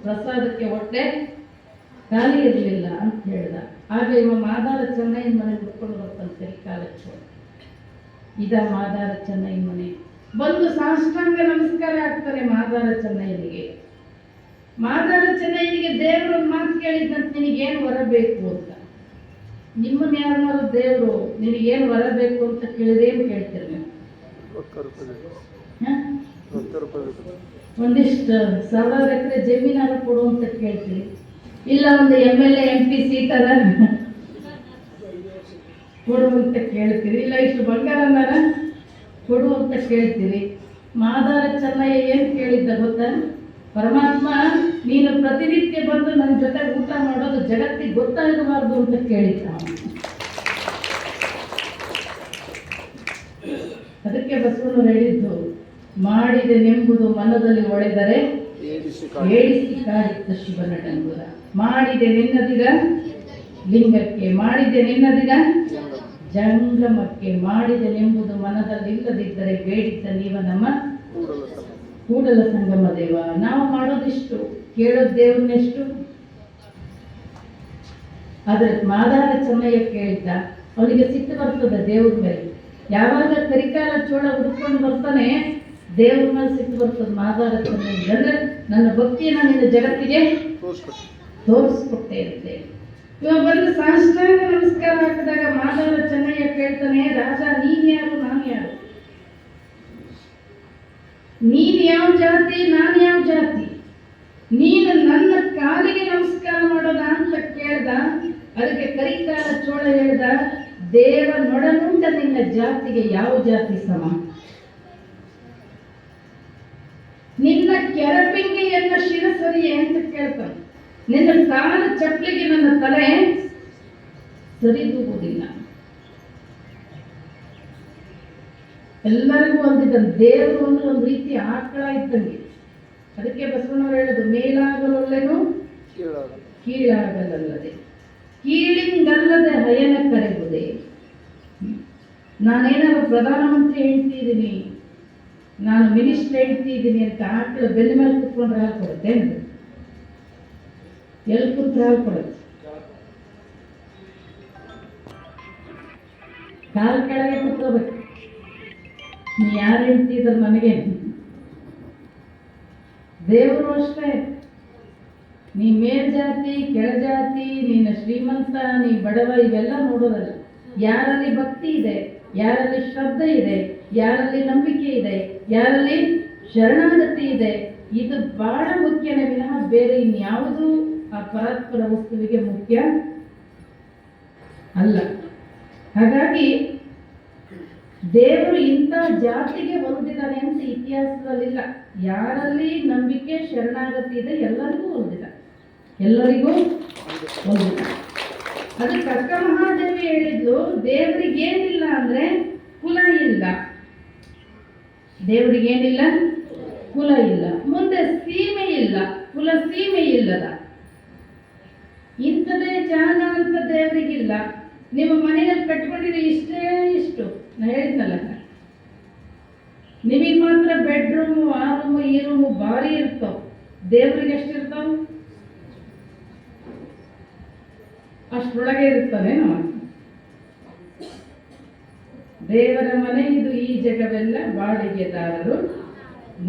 ಪ್ರಸಾದಕ್ಕೆ ಹೊಟ್ಟೆ ಖಾಲಿ ಇರಲಿಲ್ಲ ಅಂತ ಹೇಳ್ದ. ಆಗ ಇವ ಮಾದಾರ ಚೆನ್ನಯ್ಯನ ಮನೆ ಹುಡ್ಕೊಂಡು ಬರ್ತಾನೆ ಕಾಲಕ್ಕೆ. ಇದ ಮಾದಾರ ಚೆನ್ನಯ್ಯನ ಮನೆ. ಬಂದು ಸಾಷ್ಟಾಂಗ ನಮಸ್ಕಾರ ಆಗ್ತಾರೆ ಮಾದಾರ ಚೆನ್ನಯ್ಯನಿಗೆ. ಮಾದಾರ ಚೆನ್ನಯ್ಯನಿಗೆ ದೇವರು ಒಂದು ಮಾತು ಕೇಳಿದಂತೆ, ನಿನಗೇನು ವರ ಬೇಕು ಅಂತ. ನಿಮ್ಮನ್ನ ಯಾರನ್ನಾರು ದೇವರು ನಿನಗೇನು ವರ ಬೇಕು ಅಂತ ಕೇಳಿದ್ರೆ ಏನು ಕೇಳ್ತೀರಿ ನೀವು? ಒಂದಿಷ್ಟು 1000 ಎಕರೆ ಜಮೀನಾರು ಕೊಡು ಅಂತ ಕೇಳ್ತೀರಿ, ಇಲ್ಲ ಒಂದು MLA MP ಸೀಟರ ಕೊಡು ಅಂತ ಕೇಳ್ತೀರಿ, ಇಲ್ಲ ಇಷ್ಟು ಬಂಗಾರನಾರ ಕೊಡು ಅಂತ ಕೇಳ್ತೀರಿ. ಮಾದಾರ ಚೆನ್ನಯ್ಯ ಏನು ಕೇಳಿದ್ದ ಗೊತ್ತಾ? ಪರಮಾತ್ಮ, ನೀನು ಪ್ರತಿನಿತ್ಯ ಬಂದು ನನ್ನ ಜೊತೆ ಊಟ ಮಾಡೋದು ಜಗತ್ತಿಗೆ ಗೊತ್ತಾಗಬಾರ್ದು ಅಂತ ಕೇಳಿದ್ದ. ಅದಕ್ಕೆ ಬಸವನು ಹೇಳಿದ್ದು, ಮಾಡಿದೆನೆಂಬುದು ಮನದಲ್ಲಿ ಒಳೆದರೆ ಏಡಿಸಿ ಕಾಡಿದ್ದ ಶಿವನ ಡಂಗುರ. ಮಾಡಿದೆ ನಿನ್ನದಿಗ ಲಿಂಗಕ್ಕೆ, ಮಾಡಿದೆ ನಿನ್ನದಿಗ ಜಂಗಮಕ್ಕೆ, ಮಾಡಿದೆನೆಂಬುದು ಮನದಲ್ಲಿಲ್ಲದಿದ್ದರೆ ಬೇಡಿದ್ದ ನೀವ ನಮ್ಮ ಕೂಡಲ ಸಂಗಮ ದೇವ. ನಾವು ಮಾಡೋದಿಷ್ಟು, ಕೇಳೋದು ದೇವ್ರನ್ನೆಷ್ಟು. ಆದ್ರೆ ಮಾದಾರ ಚೆನ್ನಯ್ಯ ಕೇಳಿದ್ದ, ಅವನಿಗೆ ಸಿಟ್ಟು ಬರ್ತದೆ ದೇವ್ರ ಮೇಲೆ. ಯಾವಾಗ ಕರಿಕಾಲ ಚೋಳ ಹುಡ್ಕೊಂಡು ಬರ್ತಾನೆ, ದೇವ್ರ ಮೇಲೆ ಸಿಟ್ಟು ಬರ್ತದೆ ಮಾದಾರ ಚೆನ್ನಯ್ಯ. ಅಂದ್ರೆ ನನ್ನ ಭಕ್ತಿಯನ್ನು ನಿನ್ನ ಜಗತ್ತಿಗೆ ತೋರಿಸ್ಕೊಟ್ಟೆ ಇರುತ್ತೆ. ಇವಾಗ ಬಂದು ಸಾಷ್ಟಾಂಗ ನಮಸ್ಕಾರ ಹಾಕಿದಾಗ ಮಾದಾರ ಚೆನ್ನಯ್ಯ ಕೇಳ್ತಾನೆ, ರಾಜ ನೀನ್ ಯಾರು, ನಾನು ಯಾರು? ನೀನ್ ಯಾವ ಜಾತಿ, ನಾನು ಯಾವ ಜಾತಿ? ನೀನು ನನ್ನ ಕಾಲಿಗೆ ನಮಸ್ಕಾರ ಮಾಡೋದ ಅಂತ ಕೇಳ್ದ. ಅದಕ್ಕೆ ಕರಿಕಾಲ ಚೋಳ ಹೇಳ್ದ, ದೇವ ನೊಡನುಂಡ ನಿನ್ನ ಜಾತಿಗೆ ಯಾವ ಜಾತಿ ಸಮ? ನಿನ್ನ ಕೆರಪಿಂಗಿಯನ್ನ ಶಿರಸರಿಯೇ ಅಂತ ಕೇಳ್ತಾನೆ. ನಿನ್ನ ಕಾಲ ಚಪ್ಪಲಿಗೆ ನನ್ನ ತಲೆ ಸರಿದೂಗುವುದಿಲ್ಲ. ಎಲ್ಲರಿಗೂ ಒಂದಿದ್ದಂತೆ ದೇವರು ಅಂದ್ರೆ ಒಂದು ರೀತಿ ಆಕಳ ಇದ್ದಂಗೆ. ಅದಕ್ಕೆ ಬಸವಣ್ಣವರು ಹೇಳೋದು, ಮೇಲಾಗಲೊಲ್ಲೆನು ಕೀಳಾಗಲಲ್ಲದೆ, ಕೀಳಿಂಗಲ್ಲದೆ ಹಯನ ಕರೆಗುವುದೇ. ನಾನೇನಾದ್ರು ಪ್ರಧಾನಮಂತ್ರಿ ಹೇಳ್ತಿದ್ದೀನಿ, ನಾನು ಮಿನಿಸ್ಟರ್ ಹೇಳ್ತಿದ್ದೀನಿ ಅಂತ ಆಕಳ ಬೆನ್ನ ಮೇಲೆ ಕುತ್ಕೊಂಡ್ರೆ ಹಾಲು ಕೊಡುತ್ತೆ? ಎಲ್ಲಿ ಕೂತ್ರೆ ಹಾಲು ಕೊಡುತ್ತೆ? ಕಾಲು ಕೆಳಗೆ ಕುತ್ಕೋಬೇಕು. ನೀ ಯಾರು ಹೇಳ್ತಿದ್ರ ನನಗೆ? ದೇವರು ಅಷ್ಟೇ. ನೀ ಮೇಲ್ಜಾತಿ ಕೆಳಜಾತಿ, ನೀನು ಶ್ರೀಮಂತ, ನೀ ಬಡವ, ಇವೆಲ್ಲ ನೋಡೋದಲ್ಲ. ಯಾರಲ್ಲಿ ಭಕ್ತಿ ಇದೆ, ಯಾರಲ್ಲಿ ಶ್ರದ್ಧೆ ಇದೆ, ಯಾರಲ್ಲಿ ನಂಬಿಕೆ ಇದೆ, ಯಾರಲ್ಲಿ ಶರಣಾಗತಿ ಇದೆ, ಇದು ಬಹಳ ಮುಖ್ಯನೇ ವಿನಃ ಬೇರೆ ಇನ್ಯಾವುದೂ ಆ ಪರಾತ್ಪರ ವಸ್ತುವಿಗೆ ಮುಖ್ಯ ಅಲ್ಲ. ಹಾಗಾಗಿ ದೇವರು ಇಂಥ ಜಾತಿಗೆ ಹೊಂದಿದ್ದಾನೆ ಅಂತ ಇತಿಹಾಸದಲ್ಲಿಲ್ಲ. ಯಾರಲ್ಲಿ ನಂಬಿಕೆ ಶರಣಾಗತಿ ಇದೆ ಎಲ್ಲರಿಗೂ ಹೊಂದಿದ, ಎಲ್ಲರಿಗೂ ಹೊಂದಿದ. ಅದಕ್ಕೆ ಅಕ್ಕ ಮಹಾದೇವಿ ಹೇಳಿದ್ಲು, ದೇವರಿಗೇನಿಲ್ಲ ಅಂದ್ರೆ ಕುಲ ಇಲ್ಲ. ದೇವರಿಗೇನಿಲ್ಲ? ಕುಲ ಇಲ್ಲ. ಮುಂದೆ ಸೀಮೆ ಇಲ್ಲ, ಕುಲ ಸೀಮೆ ಇಲ್ಲದ. ಇಂಥದೇ ಜಾಗ ಅಂತ ದೇವರಿಗಿಲ್ಲ. ನಿಮ್ಮ ಮನೆಯಲ್ಲಿ ಕಟ್ಕೊಂಡಿದ್ರೆ ಇಷ್ಟೇ ಇಷ್ಟು, ನಾ ಹೇಳಿದ್ನಲ್ಲ, ನಿಮಗೆ ಮಾತ್ರ ಬೆಡ್ರೂಮು, ಆ ರೂಮು, ಈ ರೂಮು ಭಾರಿ ಇರ್ತಾವ. ದೇವ್ರಿಗೆ ಎಷ್ಟಿರ್ತಾವ? ಅಷ್ಟರೊಳಗೆ ಇರ್ತಾವೇನೋ. ದೇವರ ಮನೆ ಇದು, ಈ ಜಗವೆಲ್ಲ ಬಾಡಿಗೆದಾರರು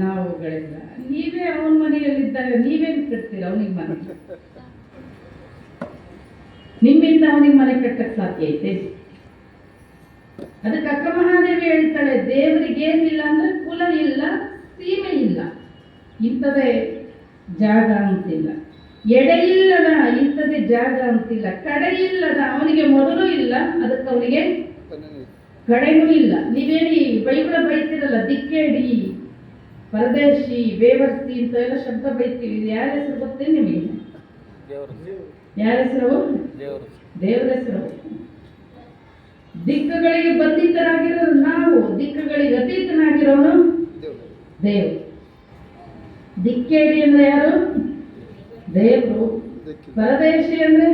ನಾವುಗಳೆಲ್ಲ. ನೀವೇ ಅವನ ಮನೆಯಲ್ಲಿದ್ದಾಗ ನೀವೇನು ಕಟ್ತೀರ ಅವನಿಗೆ ಮನೆ? ನಿಮ್ಮಿಂದ ಅವನಿಗೆ ಮನೆ ಕಟ್ಟಕ್ಕೆ ಸಾಧ್ಯ ಐತೆ? ಅದಕ್ಕೆ ಅಕ್ಕ ಮಹಾದೇವಿ ಹೇಳ್ತಾಳೆ, ದೇವರಿಗೇನಿಲ್ಲ ಅಂದ್ರೆ ಕುಲ ಇಲ್ಲ, ಸೀಮೆ ಇಲ್ಲ, ಇಂಥದೇ ಜಾಗ ಅಂತಿಲ್ಲ. ಎಡೆ ಇಲ್ಲದ ಇಂಥದೇ ಜಾಗ ಅಂತಿಲ್ಲ. ಕಡೆ ಇಲ್ಲದ, ಅವನಿಗೆ ಮೊದಲು ಇಲ್ಲ, ಅದಕ್ಕೆ ಅವನಿಗೆ ಕಡೆನೂ ಇಲ್ಲ. ನೀವೇನು ಬೈಬಳ ಬೈತಿರಲ್ಲ, ದಿಕ್ಕೇಡಿ, ಪರದೇಶಿ, ಬೇವರ್ತಿ ಇಂಥ ಎಲ್ಲ ಶಬ್ದ ಬೈತೀವಿ. ಇದು ಯಾರ ಹೆಸರು ಗೊತ್ತೇನು ನಿಮಗೆ? ಯಾರ ಹೆಸರು? ದೇವರ ಹೆಸರು. ದಿಕ್ಕುಗಳಿಗೆ ಬಂಧಿತರಾಗಿರೋದು ನಾವು, ದಿಕ್ಕುಗಳಿಗೆ ಅತೀತನಾಗಿರೋನು ದೇವರು. ದಿಕ್ಕೇಡಿ ಅಂದ್ರೆ ಯಾರು? ದೇವರು. ಪರದೇಶಿ ಅಂದ್ರೆ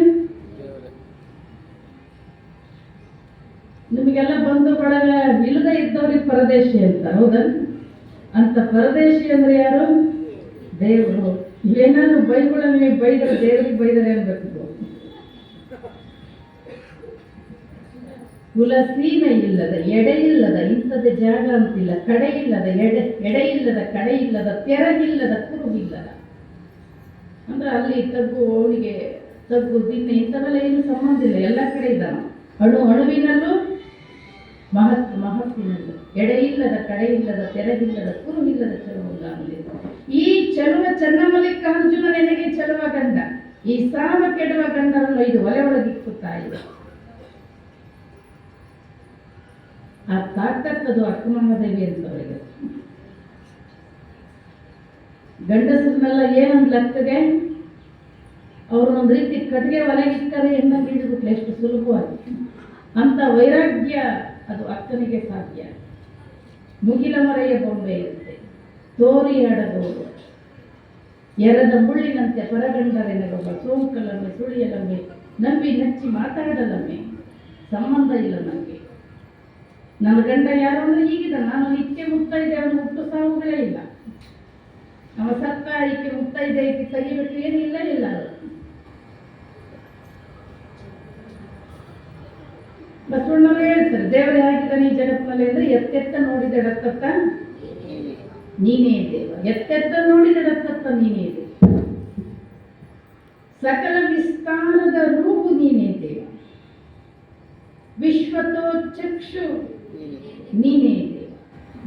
ನಿಮಗೆಲ್ಲ ಬಂಧು ಬಳಗ ಇಲ್ಲದೆ ಇದ್ದವ್ರಿಗೆ ಪರದೇಶಿ ಅಂತ, ಹೌದಾ? ಅಂತ ಪರದೇಶಿ ಅಂದ್ರೆ ಯಾರು? ದೇವರು. ಏನಾದ್ರು ಬೈಬಳ ನೀವು ಬೈದರೆ ದೇವರಿಗೆ ಬೈದರೆ ಅನ್ಬೇಕು. ಕುಲ ಸೀಮೆ ಇಲ್ಲದ, ಎಡೆ ಇಲ್ಲದ, ಇಂಥದ್ದೇ ಜಾಗ ಅಂತಿಲ್ಲ. ಕಡೆ ಇಲ್ಲದ, ಎಡೆ ಇಲ್ಲದ, ಕಡೆ ಇಲ್ಲದ, ತೆರಗಿಲ್ಲದ, ಕುರುಗಿಲ್ಲದ. ಅಂದ್ರೆ ಅಲ್ಲಿ ತಗ್ಗು, ಅವಳಿಗೆ ತಗ್ಗು, ದಿನ ಇಂಥವೆಲ್ಲ ಏನು ಸಂಬಂಧ ಇಲ್ಲ. ಎಲ್ಲ ಕಡೆ ಇದ್ದಾನ. ಅಣುವಿನಲ್ಲೂ ಮಹತ್ತಿನಲ್ಲೂ ಎಡೆ ಇಲ್ಲದ, ಕಡೆ ಇಲ್ಲದ, ತೆರಗಿಲ್ಲದ, ಕುರುಗಿಲ್ಲದ ಚೆಲುವಂಗ ಅಲ್ಲಿ. ಈ ಚೆಲುವ ಚನ್ನಮಲ್ಲಿಕಾರ್ಜುನ ನೆನೆಗೆ ಚೆಲುವ ಗಂಡ, ಈ ಸಾವ ಕೆಡುವ ಗಂಡರನ್ನು ಇದು ಒಲೆ ಒಳಗಿಕ್ಕುತ್ತಾ ಇದೆ. ಆ ತಾಕತ್ತದು ಅಕ್ಕ ಮಹಾದೇವಿ ಅಂತವರಿಗೆ. ಗಂಡಸರನ್ನೆಲ್ಲ ಏನೊಂದು ಲೆಕ್ಕಗೆ ಅವ್ರನ್ನೊಂದು ರೀತಿ ಕಟ್ಟಿಗೆ ಒಲೆಗಿಕ್ಕರೆ ಹೆಣ್ಣ ಬೀಳ್ಬಿಟ್ಲೆ ಎಷ್ಟು ಸುಲಭವಾಗಿ. ಅಂತ ವೈರಾಗ್ಯ ಅದು ಅಕ್ಕನಿಗೆ ಸಾಧ್ಯ. ಮುಗಿಲ ಮರೆಯ ಬೊಂಬೆ ಇರುತ್ತೆ, ತೋರಿ ಆಡಬಹುದು, ಎರದ ಮುಳ್ಳಿನಂತೆ ಪರಗಂಡರೆನಗೊಬ್ಬ, ಸೋಂಕಲಮ್ಮೆ ಸುಳಿಯಲಮ್ಮೆ, ನಂಬಿ ನಚ್ಚಿ ಮಾತಾಡಲಮ್ಮೆ, ಸಂಬಂಧ ಇಲ್ಲ ನನಗೆ. ನನ್ನ ಗಂಡ ಯಾರು ಅಂದ್ರೆ ಹೀಗಿದ, ನಾನು ಇಕ್ಕೆ ಮುತ್ತೈದೆ, ಅವನು ಹುಟ್ಟು ಸಾವುಗಳೇ ಇಲ್ಲ. ಅವ ಸತ್ತ, ಈಕೆ ಮುತ್ತೈದೆ, ಈಕೆ ತೆಗಿಬೇಕು ಏನಿಲ್ಲ ಇಲ್ಲ. ಬಸವಣ್ಣವರು ಹೇಳ್ತಾರೆ, ದೇವರು ಹೇಗಿದ್ದಾನೆ ಈ ಜಗತ್ತಿನಲ್ಲಿ ಅಂದ್ರೆ ಎತ್ತೆತ್ತ ನೋಡಿದೆಡತ್ತತ್ತ ನೀನೇ ದೇವ, ಎತ್ತೆತ್ತ ನೋಡಿದೆಡತ್ತತ್ತ ನೀನೇ ದೇವ, ಸಕಲ ವಿಸ್ತಾರದ ರೂಪು ನೀನೇ ದೇವ, ವಿಶ್ವತೋ ಚಕ್ಷು ನೀನೇ ದೇವ,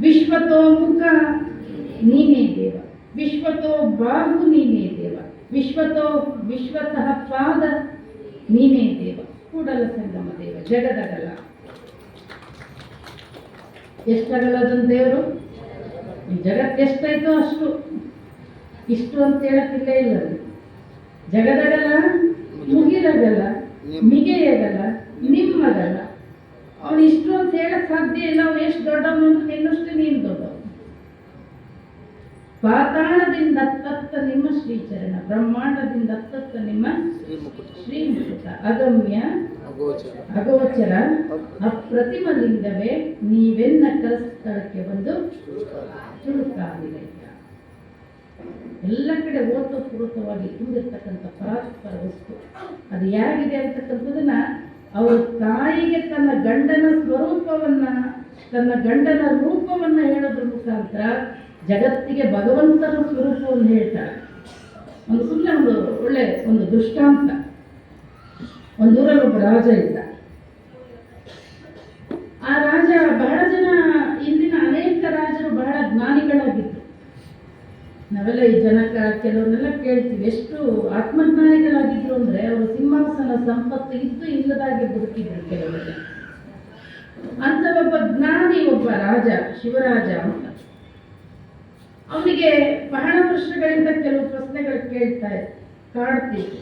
ವಿಶ್ವತೋ ಮುಖ ನೀನೇ ದೇವ, ವಿಶ್ವತೋ ಬಾಹು ನೀನೇ ದೇವ, ವಿಶ್ವತಃ ಪಾದ ನೀನೇ ದೇವ, ಕೂಡಲ ಸಂಗಮ ದೇವ, ಜಗದಗಲ. ಎಷ್ಟಗಲದನ್ ದೇವರು, ಈ ಜಗತ್ತು ಎಷ್ಟಾಯ್ತೋ ಅಷ್ಟು, ಇಷ್ಟು ಅಂತ ಹೇಳಕ್ಕಿಲ್ಲೇ ಇಲ್ಲ. ಜಗದಗಲ, ಮುಗಿಲಗಲ, ಮಿಗೆಯಗಲ, ನಿಮ್ಮಗಲ. ಅವನು ಇಷ್ಟು ಅಂತ ಹೇಳಕ್ ಸಾಧ್ಯ ಇಲ್ಲ. ಅವನು ಎಷ್ಟು ದೊಡ್ಡವನು, ನಿನ್ನಷ್ಟು ನೀನು ದೊಡ್ಡವನು. ಪಾತಾಳದಿಂದ ತತ್ತ ನಿಮ್ಮ ಶ್ರೀಚರಣ, ಬ್ರಹ್ಮಾಂಡದಿಂದ ತತ್ತ ನಿಮ್ಮ ಶ್ರೀಮುಖ, ಅಗಮ್ಯ ಅಗೋಚರ ಅಪ್ರತಿಮ ಲಿಂಗವೇ ನೀವೆನ್ನ ಕಲಸ್ಥಳಕ್ಕೆ ಬಂದು ಚುರುಕಾಗಿದೆ. ಎಲ್ಲ ಕಡೆ ಓತಪೂರ್ವಕವಾಗಿ ತುಂಬಿರ್ತಕ್ಕಂಥ ಪರಾತ್ಪರ ವಸ್ತು ಅದು ಹೇಗಿದೆ ಅಂತಕ್ಕಂಥದನ್ನ ಅವರ ತಾಯಿಗೆ ತನ್ನ ಗಂಡನ ಸ್ವರೂಪವನ್ನ, ತನ್ನ ಗಂಡನ ರೂಪವನ್ನ ಹೇಳೋದ್ರ ಮುಖಾಂತರ ಜಗತ್ತಿಗೆ ಭಗವಂತನ ಸ್ವರೂಪವನ್ನು ಹೇಳ್ತಾರೆ. ಒಂದು ಸುಮ್ಮನೆ ಒಂದು ಒಳ್ಳೆ ಒಂದು ದೃಷ್ಟಾಂತ. ಒಂದೂರಲ್ಲಿ ಒಬ್ಬ ರಾಜ ಇದ್ದ. ಆ ರಾಜ ಬಹಳ ಜನ, ಇಂದಿನ ಅನೇಕ ರಾಜರು ಬಹಳ ಜ್ಞಾನಿಗಳಾಗಿದ್ರು. ನಾವೆಲ್ಲ ಈ ಜನಕ ಕೆಲವನ್ನೆಲ್ಲ ಕೇಳ್ತೀವಿ, ಎಷ್ಟು ಆತ್ಮಜ್ಞಾನಿಗಳಾಗಿದ್ರು ಅಂದ್ರೆ ಅವರು ಸಿಂಹಾಸನ ಸಂಪತ್ತು ಇದ್ದು ಇಲ್ಲದಾಗಿ ಬದುಕಿದ್ರು ಕೆಲವರೆಲ್ಲ. ಅಂತ ಒಬ್ಬ ಜ್ಞಾನಿ, ಒಬ್ಬ ರಾಜ, ಶಿವರಾಜ ಅಂತ. ಅವನಿಗೆ ಬಹಳ ವರ್ಷಗಳಿಂದ ಕೆಲವು ಪ್ರಶ್ನೆಗಳು ಕಾಡ್ತಿತ್ತು.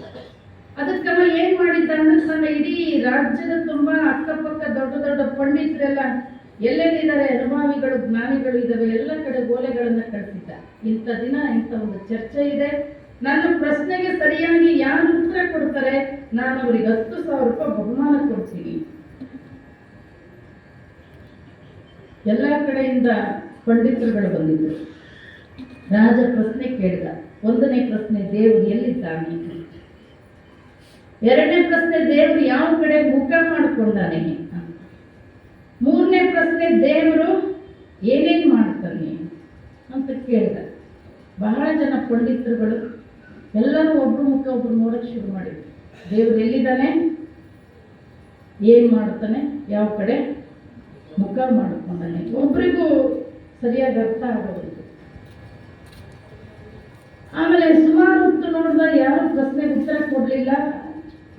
ಅದಕ್ಕವ ಏನ್ ಮಾಡಿದ್ದ ಅಂದ್ರೆ ತನ್ನ ಇಡೀ ರಾಜ್ಯದ ತುಂಬಾ ಅಕ್ಕಪಕ್ಕ ದೊಡ್ಡ ದೊಡ್ಡ ಪಂಡಿತರೆಲ್ಲ ಎಲ್ಲೆಲ್ಲಿದ್ದಾರೆ, ಅನುಭಾವಿಗಳು, ಜ್ಞಾನಿಗಳು ಇದ್ದಾವೆ, ಎಲ್ಲ ಕಡೆ ಗೋಲೆಗಳನ್ನ ಕಳಿಸಿದ್ದ. ಇಂಥ ದಿನ ಇಂಥ ಒಂದು ಚರ್ಚೆ ಇದೆ, ನನ್ನ ಪ್ರಶ್ನೆಗೆ ಸರಿಯಾಗಿ ಯಾರು ಉತ್ತರ ಕೊಡ್ತಾರೆ ನಾನು ಅವರಿಗೆ 10,000 ರೂಪಾಯಿ ಬಹುಮಾನ ಕೊಡ್ತೀನಿ. ಎಲ್ಲ ಕಡೆಯಿಂದ ಪಂಡಿತರುಗಳು ಬಂದಿದ್ರು. ರಾಜ ಪ್ರಶ್ನೆ ಕೇಳಿದ. 1ನೇ ಪ್ರಶ್ನೆ, ದೇವರು ಎಲ್ಲಿದ್ದಾನೆ? 2ನೇ ಪ್ರಶ್ನೆ, ದೇವರು ಯಾವ ಕಡೆ ಮುಖ ಮಾಡಿಕೊಂಡಾನೆ? 3ನೇ ಪ್ರಶ್ನೆ, ದೇವರು ಏನೇನ್ ಮಾಡ್ತಾನೆ ಅಂತ ಕೇಳಿದ. ಬಹಳ ಜನ ಪಂಡಿತರುಗಳು ಎಲ್ಲರೂ ಒಬ್ರು ಮುಖ ಒಬ್ರು ನೋಡಕ್ ಶುರು ಮಾಡಿದ್ರು. ದೇವರು ಎಲ್ಲಿದ್ದಾನೆ, ಏನ್ ಮಾಡ್ತಾನೆ, ಯಾವ ಕಡೆ ಮುಖ ಮಾಡಿಕೊಂಡಾನೆ, ಒಬ್ರಿಗೂ ಸರಿಯಾಗಿ ಅರ್ಥ ಆಗೋದಿಲ್ಲ. ಆಮೇಲೆ ಸುಮಾರು ಹೊತ್ತು ನೋಡಿದ, ಯಾರು ಪ್ರಶ್ನೆಗೆ ಉತ್ತರ ಕೊಡ್ಲಿಲ್ಲ.